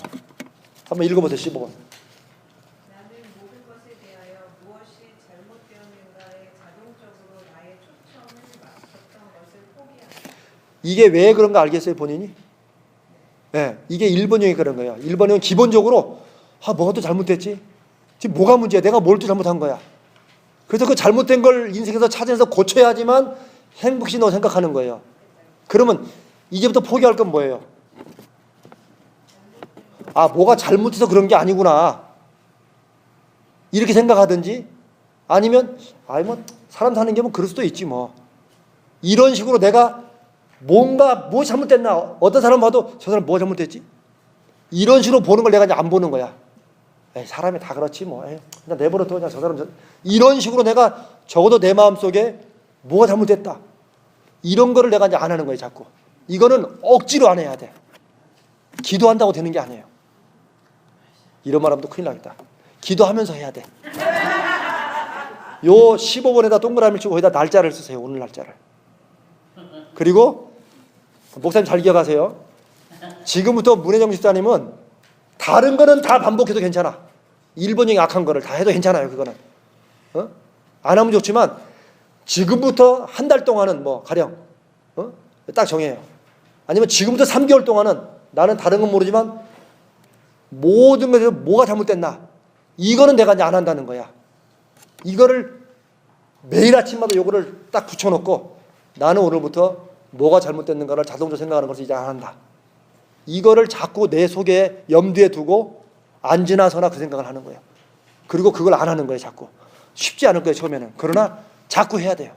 한번 읽어보세요. 15번. 나는 모든 것에 대하여 무엇이 잘못되었는가에 자동적으로 나의 초점을 맞췄던 것을 포기한다. 이게 왜 그런가 알겠어요, 본인이? 네, 이게 1번 유형이 그런 거예요. 1번 유형은 기본적으로 아, 뭐가 또 잘못됐지? 지금 뭐가 문제야? 내가 뭘 또 잘못한 거야? 그래서 그 잘못된 걸 인생에서 찾아내서 고쳐야지만 행복시 너 생각하는 거예요. 그러면 이제부터 포기할 건 뭐예요? 아, 뭐가 잘못해서 그런 게 아니구나. 이렇게 생각하든지 아니면 아이 뭐 사람 사는 게 뭐 그럴 수도 있지 뭐. 이런 식으로 내가 뭔가 뭐 잘못됐나? 어떤 사람 봐도 저 사람 뭐 잘못됐지? 이런 식으로 보는 걸 내가 이제 안 보는 거야. 에이, 사람이 다 그렇지 뭐. 에이, 그냥 내버려둬. 그냥 저 사람 이런 식으로 내가 적어도 내 마음속에 뭐가 잘못됐다. 이런 거를 내가 이제 안 하는 거예요, 자꾸. 이거는 억지로 안 해야 돼. 기도한다고 되는 게 아니에요. 이런 말 하면 또 큰일 나겠다. 기도하면서 해야 돼. 요 15번에다 동그라미 치고 거기다 날짜를 쓰세요. 오늘 날짜를. 그리고 목사님 잘 기억하세요. 지금부터 문혜정 집사님은 다른 거는 다 반복해도 괜찮아. 1번형이 악한 거를 다 해도 괜찮아요. 그거는. 안 하면 좋지만 지금부터 한 달 동안은 뭐 가령 딱 정해요. 아니면 지금부터 3개월 동안은 나는 다른 건 모르지만 모든 것에서 뭐가 잘못됐나 이거는 내가 이제 안 한다는 거야. 이거를 매일 아침마다 요거를 딱 붙여놓고 나는 오늘부터 뭐가 잘못됐는가를 자동적으로 생각하는 것을 이제 안 한다. 이거를 자꾸 내 속에 염두에 두고 앉으나 서나 그 생각을 하는 거예요. 그리고 그걸 안 하는 거예요. 자꾸. 쉽지 않을 거예요. 처음에는. 그러나 자꾸 해야 돼요.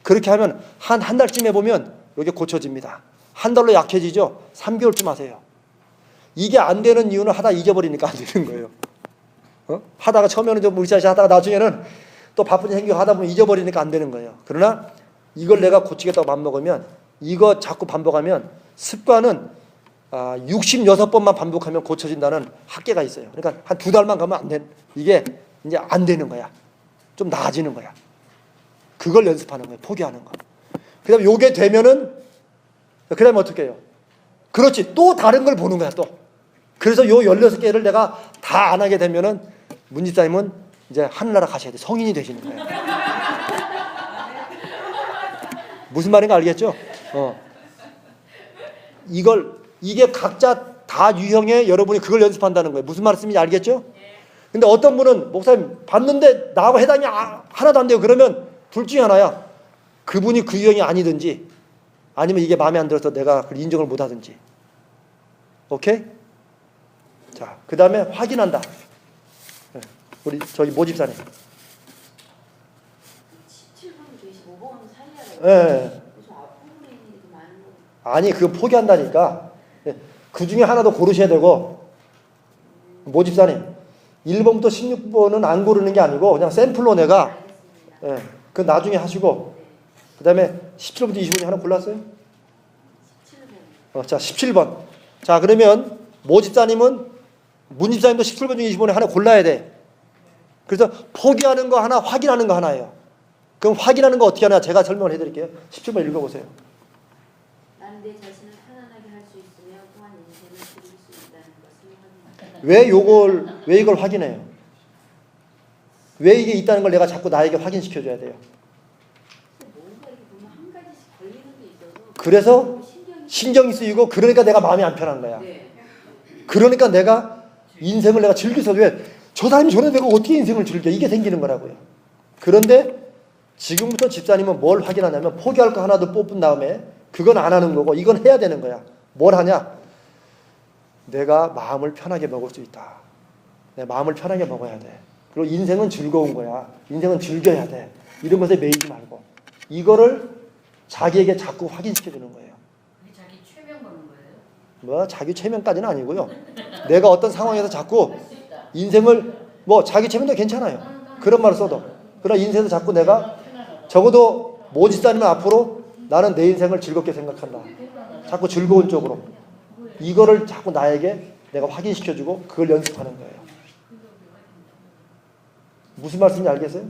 그렇게 하면 한 달쯤 해보면 이게 고쳐집니다. 한 달로 약해지죠. 3개월쯤 하세요. 이게 안 되는 이유는 하다 잊어버리니까 안 되는 거예요. 하다가 처음에는 좀 으쌰으쌰 하다가 나중에는 또 바쁜 일 생기고 하다 보면 잊어버리니까 안 되는 거예요. 그러나 이걸 내가 고치겠다고 맘먹으면 이거 자꾸 반복하면 습관은 66번만 반복하면 고쳐진다는 학계가 있어요. 그러니까 한 2달만 가면 안 돼. 이게 이제 안 되는 거야. 좀 나아지는 거야. 그걸 연습하는 거예요. 포기하는 거. 그 다음에 요게 되면은 그 다음에 어떻게 해요? 그렇지. 또 다른 걸 보는 거야 또. 그래서 요 16개를 내가 다 안 하게 되면은 문 집사님은 이제 하늘나라 가셔야 돼. 성인이 되시는 거예요. 무슨 말인가 알겠죠? 이게 각자 다 유형의 여러분이 그걸 연습한다는 거예요. 무슨 말씀인지 알겠죠? 근데 어떤 분은 목사님 봤는데 나하고 해당이 하나도 안 돼요. 그러면 둘 중에 하나야. 그분이 그 유형이 아니든지 아니면 이게 마음에 안 들어서 내가 그걸 인정을 못 하든지. 오케이? 자, 그 다음에 확인한다. 우리 저기 모 집사님. 17번, 25번 살려요. 예. 좀 아픈 분이 많은 거. 아니, 그거 포기한다니까. 그 중에 하나도 고르셔야 되고, 모 집사님, 1번부터 16번은 안 고르는 게 아니고, 그냥 샘플로 내가, 예, 그 나중에 하시고, 그 다음에 17번부터 25번 하나 골랐어요? 17번. 자, 17번. 자, 그러면 모 집사님은, 문 집사님도 17번 중에 25번에 하나 골라야 돼. 그래서 포기하는 거 하나, 확인하는 거 하나예요. 그럼 확인하는 거 어떻게 하나 제가 설명을 해드릴게요. 17번 읽어보세요. 나는 내 자신을 편안하게 할 수 있으며 또한 인생을 즐길 수 있다는 것을 확인한다. 왜 이걸 확인해요? 왜 이게 있다는 걸 내가 자꾸 나에게 확인시켜줘야 돼요? 뭔가 이렇게 그래서 신경이 쓰이고 그러니까 내가 마음이 안 편한 거야. 네. 그러니까 내가 인생을 내가 즐겨서 왜 저 사람이 저런데 내가 어떻게 인생을 즐겨 이게 생기는 거라고요. 그런데 지금부터 집사님은 뭘 확인하냐면 포기할 거 하나도 뽑은 다음에 그건 안 하는 거고 이건 해야 되는 거야. 뭘 하냐? 내가 마음을 편하게 먹을 수 있다. 내 마음을 편하게 먹어야 돼. 그리고 인생은 즐거운 거야. 인생은 즐겨야 돼. 이런 것에 매이지 말고 이거를 자기에게 자꾸 확인시켜주는 거예요. 그게 자기 최면 거는 거예요? 뭐 자기 최면까지는 아니고요. 내가 어떤 상황에서 자꾸 할 수 있다. 인생을 뭐 자기 최면도 괜찮아요. 그런 말을 써도. 그러나 인생에서 자꾸 내가 적어도 모집사님은 앞으로 나는 내 인생을 즐겁게 생각한다. 자꾸 즐거운 쪽으로. 이거를 자꾸 나에게 내가 확인시켜주고 그걸 연습하는 거예요. 무슨 말씀인지 알겠어요?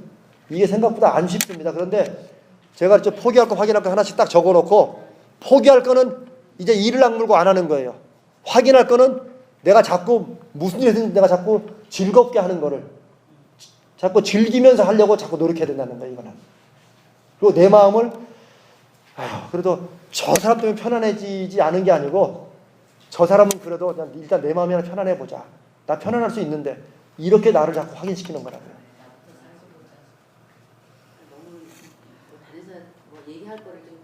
이게 생각보다 안 쉽습니다. 그런데 제가 포기할 거 확인할 거 하나씩 딱 적어놓고 포기할 거는 이제 이를 악물고 안 하는 거예요. 확인할 거는 내가 자꾸 무슨 일이든 내가 자꾸 즐겁게 하는 거를 자꾸 즐기면서 하려고 자꾸 노력해야 된다는 거예요. 이거는. 그리고 내 마음을 그래도 저 사람 때문에 편안해지지 않은 게 아니고 저 사람은 그래도 그냥 일단 내 마음이 하나 편안해보자. 나 편안할 수 있는데 이렇게 나를 자꾸 확인시키는 거라고요. 너무 다른 사람 얘기할 거를 좀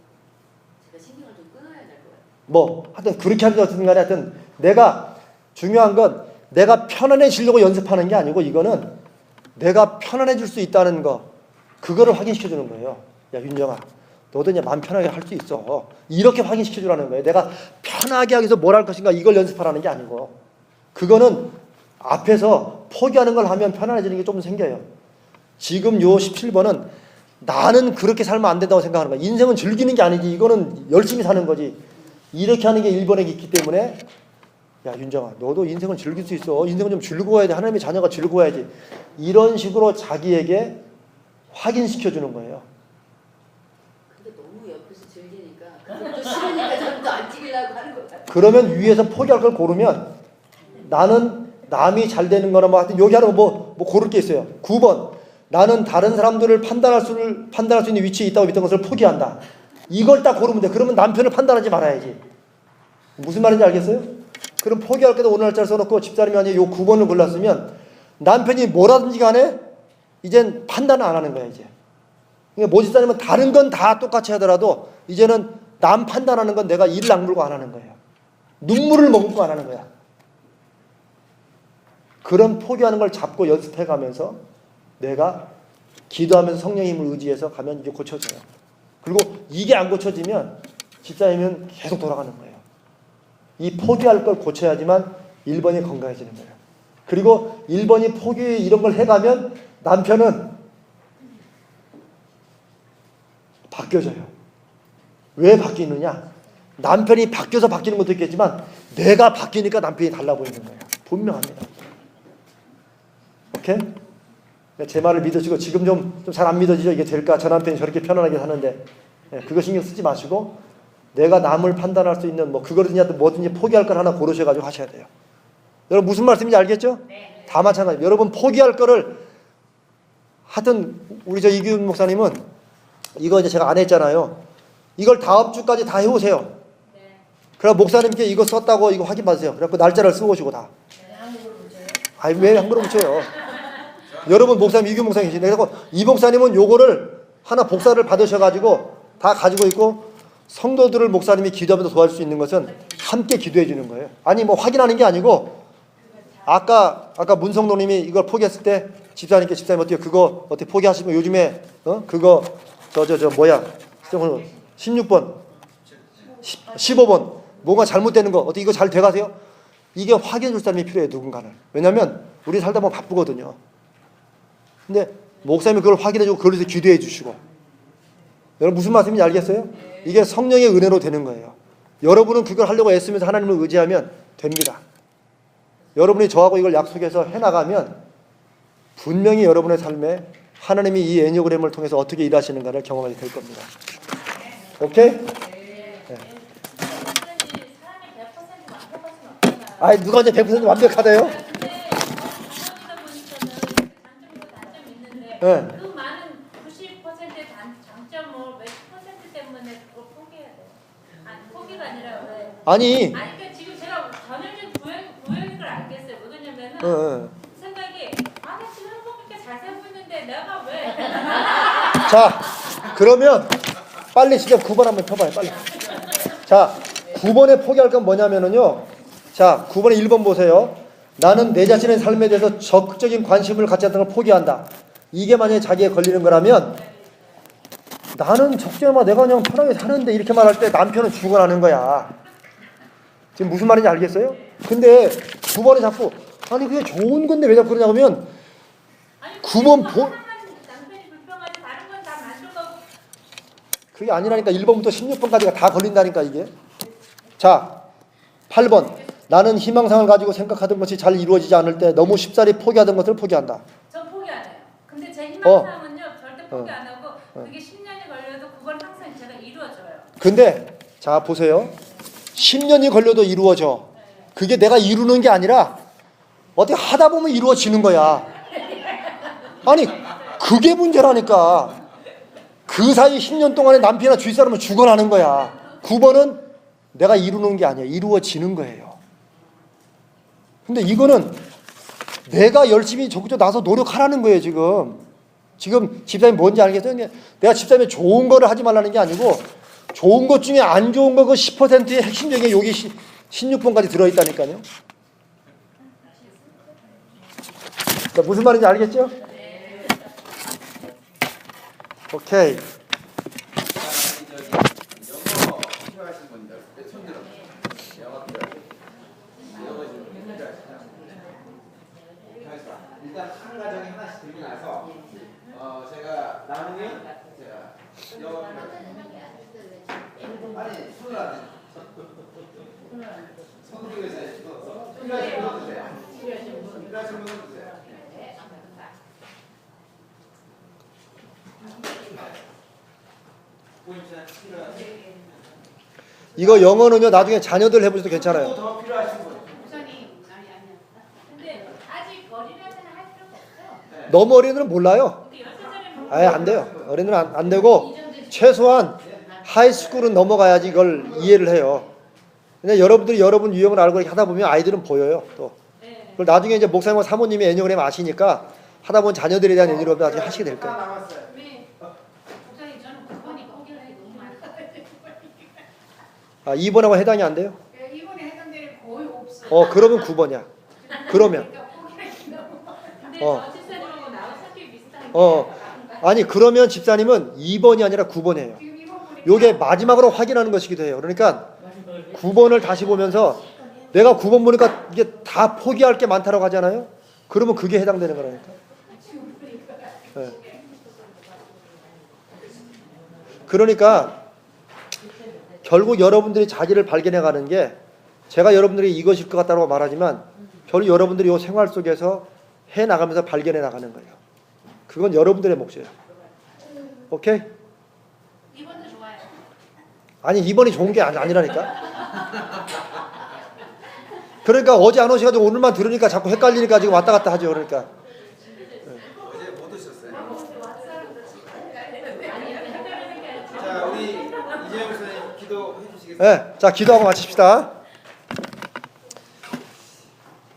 제가 신경을 좀 끊어야 될 것 같아요. 뭐 하여튼 그렇게 하든 어쨌든 간에 하여튼 내가 중요한 건 내가 편안해지려고 연습하는 게 아니고 이거는 내가 편안해질 수 있다는 거 그거를 확인시켜주는 거예요. 야 윤정아 너도 이제 마음 편하게 할 수 있어. 이렇게 확인시켜주라는 거예요. 내가 편하게 하기 위해서 뭘 할 것인가 이걸 연습하라는 게 아니고 그거는 앞에서 포기하는 걸 하면 편안해지는 게 좀 생겨요. 지금 요 17번은 나는 그렇게 살면 안 된다고 생각하는 거야. 인생은 즐기는 게 아니지. 이거는 열심히 사는 거지. 이렇게 하는 게 1번에 있기 때문에 야 윤정아 너도 인생을 즐길 수 있어. 인생은 좀 즐거워야 돼. 하나님의 자녀가 즐거워야지. 이런 식으로 자기에게 확인시켜주는 거예요. 근데 너무 옆에서 즐기니까 그것도 싫으니까 저는 또 안 찍으려고 하는 것 같아요. 그러면 위에서 포기할 걸 고르면 나는 남이 잘 되는 거나 뭐 하여튼 여기 하나 뭐 고를 게 있어요. 9번 나는 다른 사람들을 판단할 수 있는 위치에 있다고 믿던 것을 포기한다. 이걸 딱 고르면 돼. 그러면 남편을 판단하지 말아야지. 무슨 말인지 알겠어요? 그럼 포기할 때도 오늘 날짜를 써놓고 집사님이 만약에 요 9번을 골랐으면 남편이 뭐라든지 간에 이젠 판단을 안 하는 거야 이제. 그러니까 모집사님은 다른 건 다 똑같이 하더라도 이제는 남 판단하는 건 내가 이를 악물고 안 하는 거예요. 눈물을 머금고 안 하는 거야. 그런 포기하는 걸 잡고 연습해가면서 내가 기도하면서 성령의 힘을 의지해서 가면 이게 고쳐져요. 그리고 이게 안 고쳐지면 집사님은 계속 돌아가는 거예요. 이 포기할 걸 고쳐야지만 1번이 건강해지는 거예요. 그리고 1번이 포기 이런 걸 해가면 남편은 바뀌어져요. 왜 바뀌느냐? 남편이 바뀌어서 바뀌는 것도 있겠지만 내가 바뀌니까 남편이 달라 보이는 거예요. 분명합니다. 오케이? 제 말을 믿으시고 지금 좀 잘 안 믿어지죠? 이게 될까? 저 남편이 저렇게 편안하게 사는데 그거 신경 쓰지 마시고 내가 남을 판단할 수 있는 뭐 그거든지 뭐든지 포기할 걸 하나 고르셔가지고 하셔야 돼요. 여러분 무슨 말씀인지 알겠죠? 네. 다 마찬가지. 여러분 포기할 거를 하여튼 우리 저 이규훈 목사님은 이거 이제 제가 안 했잖아요. 이걸 다음 주까지 다 해오세요. 네. 그럼 목사님께 이거 썼다고 이거 확인 받으세요. 그래갖고 날짜를 쓰고오시고 다. 한국으로 붙여요? 아니 왜 함부로 붙여요? 여러분 목사님 이규 목사님 계시네. 그래서 이 목사님은 요거를 하나 복사를 받으셔가지고 다 가지고 있고 성도들을 목사님이 기도하면서 도와줄 수 있는 것은 함께 기도해 주는 거예요. 아니 뭐 확인하는 게 아니고 아까 문성노님이 이걸 포기했을 때 집사님 어떻게 그거 어떻게 포기하시면 요즘에 그거 저 뭐야 16번 15번 뭔가 잘못되는 거 어떻게 이거 잘 돼가세요? 이게 확인해 줄 사람이 필요해요. 누군가는. 왜냐하면 우리 살다 보면 바쁘거든요. 근데 목사님이 그걸 확인해 주고 그걸 위해서 기도해 주시고 여러분 무슨 말씀인지 알겠어요? 이게 성령의 은혜로 되는 거예요. 여러분은 그걸 하려고 애쓰면서 하나님을 의지하면 됩니다. 여러분이 저하고 이걸 약속해서 해나가면 분명히 여러분의 삶에 하나님이 이 애니어그램을 통해서 어떻게 일하시는가를 경험하게 될 겁니다. 오케이? 네. 사람이 100% 완벽할 수는 없잖아요. 아니 누가 이제 100% 완벽하대요? 근데 이러다 보니까는 장점이고 단점이 있는데 네. 그 많은 90%의 장점을 왜 10% 때문에 그걸 포기해야 돼요? 아니, 포기가 아니라 왜? 아니, 아니 그러니까 지금 제가 전형적인 고양인 걸 알겠어요. 뭐냐면은 어. 생각이 나 지금 행복하게 잘 살고 있는데 내가 왜? 자, 그러면 빨리 지금 9번 한번 펴봐요. 빨리. 자, 9번에 포기할 건 뭐냐면은요. 자, 9번에 1번 보세요. 나는 내 자신의 삶에 대해서 적극적인 관심을 갖지 않는 걸 포기한다. 이게 만약에 자기에 걸리는 거라면 나는 적재마 내가 그냥 편하게 사는데 이렇게 말할 때 남편은 죽어나는 거야. 지금 무슨 말인지 알겠어요? 근데 9번에 자꾸 아니 그게 좋은 건데 왜 자꾸 그러냐면 아니 9번 남편이 불평하지 다른 건 다 만족하고 그게 아니라니까 1번부터 16번까지가 다 걸린다니까 이게. 자, 8번. 나는 희망상을 가지고 생각하던 것이 잘 이루어지지 않을 때 너무 쉽사리 포기하던 것을 포기한다. 전 포기 안 해요. 근데 제 희망사항은요 절대 포기 안 하고 그게 10년이 걸려도 그걸 항상 제가 이루어져요. 근데 자 보세요. 10년이 걸려도 이루어져. 그게 내가 이루는 게 아니라 어떻게 하다 보면 이루어지는 거야. 아니 그게 문제라니까. 그 사이 10년 동안에 남편이나 주위 사람은 죽어나는 거야. 9번은 내가 이루는 게 아니야. 이루어지는 거예요. 근데 이거는 내가 열심히 적극적으로 나서 노력하라는 거예요. 지금 집사님 뭔지 알겠어요? 내가 집사님이 좋은 거를 하지 말라는 게 아니고 좋은 것 중에 안 좋은 거 그 10%의 핵심적인 게 여기 16번까지 들어있다니까요. 자, 무슨 말인지 알겠죠? 오케이. 영어 필요하신 분들 손 들어. 영어 필요하신 영어 좀 필요하시죠? 일단 한 가정에 하나씩 들고 나서 제가 나누면 제가 영어 필요하신 아니 손을 안 대. 손 들고 있어요. 필요하신 분 드세요. 필요하신 분 드세요. 이거 영어는요 나중에 자녀들 해보셔도 괜찮아요. 더 필요하신 분. 근데 아직 어린애들은 할 필요가 없어요. 너무 어린애들은 몰라요. 근데 10살이면 아예 안 돼요. 어린애들은 안 되고 최소한 하이스쿨은 넘어가야지 이걸 이해를 해요. 근데 여러분들이 여러분 유형을 알고 이렇게 하다 보면 아이들은 보여요. 또 그걸 나중에 이제 목사님과 사모님이 애니그램 아시니까 하다 보면 자녀들에 대한 애니그램도 나중에 하시게 될 거예요. 목사님 저는 9번이 포기를 하기 너무 많아요. 아 2번하고 해당이 안 돼요? 이번에 해당되는 거의 없어. 그러면 9번이야. 그러면 그러니까 포기하기 너무 근데 어. 저 집사님하고 나와 성격이 비슷하니까 아니 그러면 집사님은 2번이 아니라 9번이에요. 지금 이번 보니까 요게 마지막으로 확인하는 것이기도 해요. 그러니까 9번을 다시 보면서 내가 9번 보니까 이게 다 포기할 게 많다라고 하잖아요. 그러면 그게 해당되는 거라니까. 네. 그러니까 결국 여러분들이 자기를 발견해 가는 게 제가 여러분들이 이것일 것 같다고 말하지만 결국 여러분들이 이 생활 속에서 해 나가면서 발견해 나가는 거예요. 그건 여러분들의 몫이에요. 오케이? 2번도 좋아요. 아니 2번이 좋은 게 아니라니까. 그러니까 어제 안 오셔가지고 오늘만 들으니까 자꾸 헷갈리니까 지금 왔다 갔다 하죠. 그러니까 어제 못 오셨어요? 자, 우리 이재영 선생님 기도해 주시겠어요? 네, 자 기도하고 마칩시다.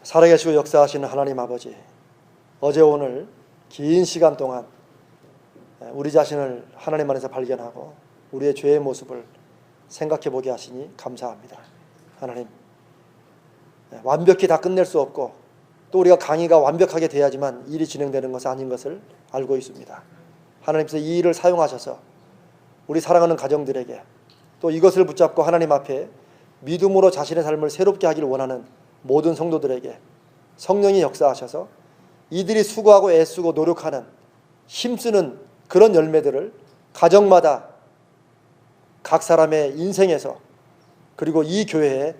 살아계시고 역사하시는 하나님 아버지, 어제 오늘 긴 시간 동안 우리 자신을 하나님 안에서 발견하고 우리의 죄의 모습을 생각해 보게 하시니 감사합니다. 하나님, 완벽히 다 끝낼 수 없고 또 우리가 강의가 완벽하게 돼야지만 일이 진행되는 것은 아닌 것을 알고 있습니다. 하나님께서 이 일을 사용하셔서 우리 사랑하는 가정들에게 또 이것을 붙잡고 하나님 앞에 믿음으로 자신의 삶을 새롭게 하기를 원하는 모든 성도들에게 성령이 역사하셔서 이들이 수고하고 애쓰고 노력하는 힘쓰는 그런 열매들을 가정마다 각 사람의 인생에서 그리고 이 교회에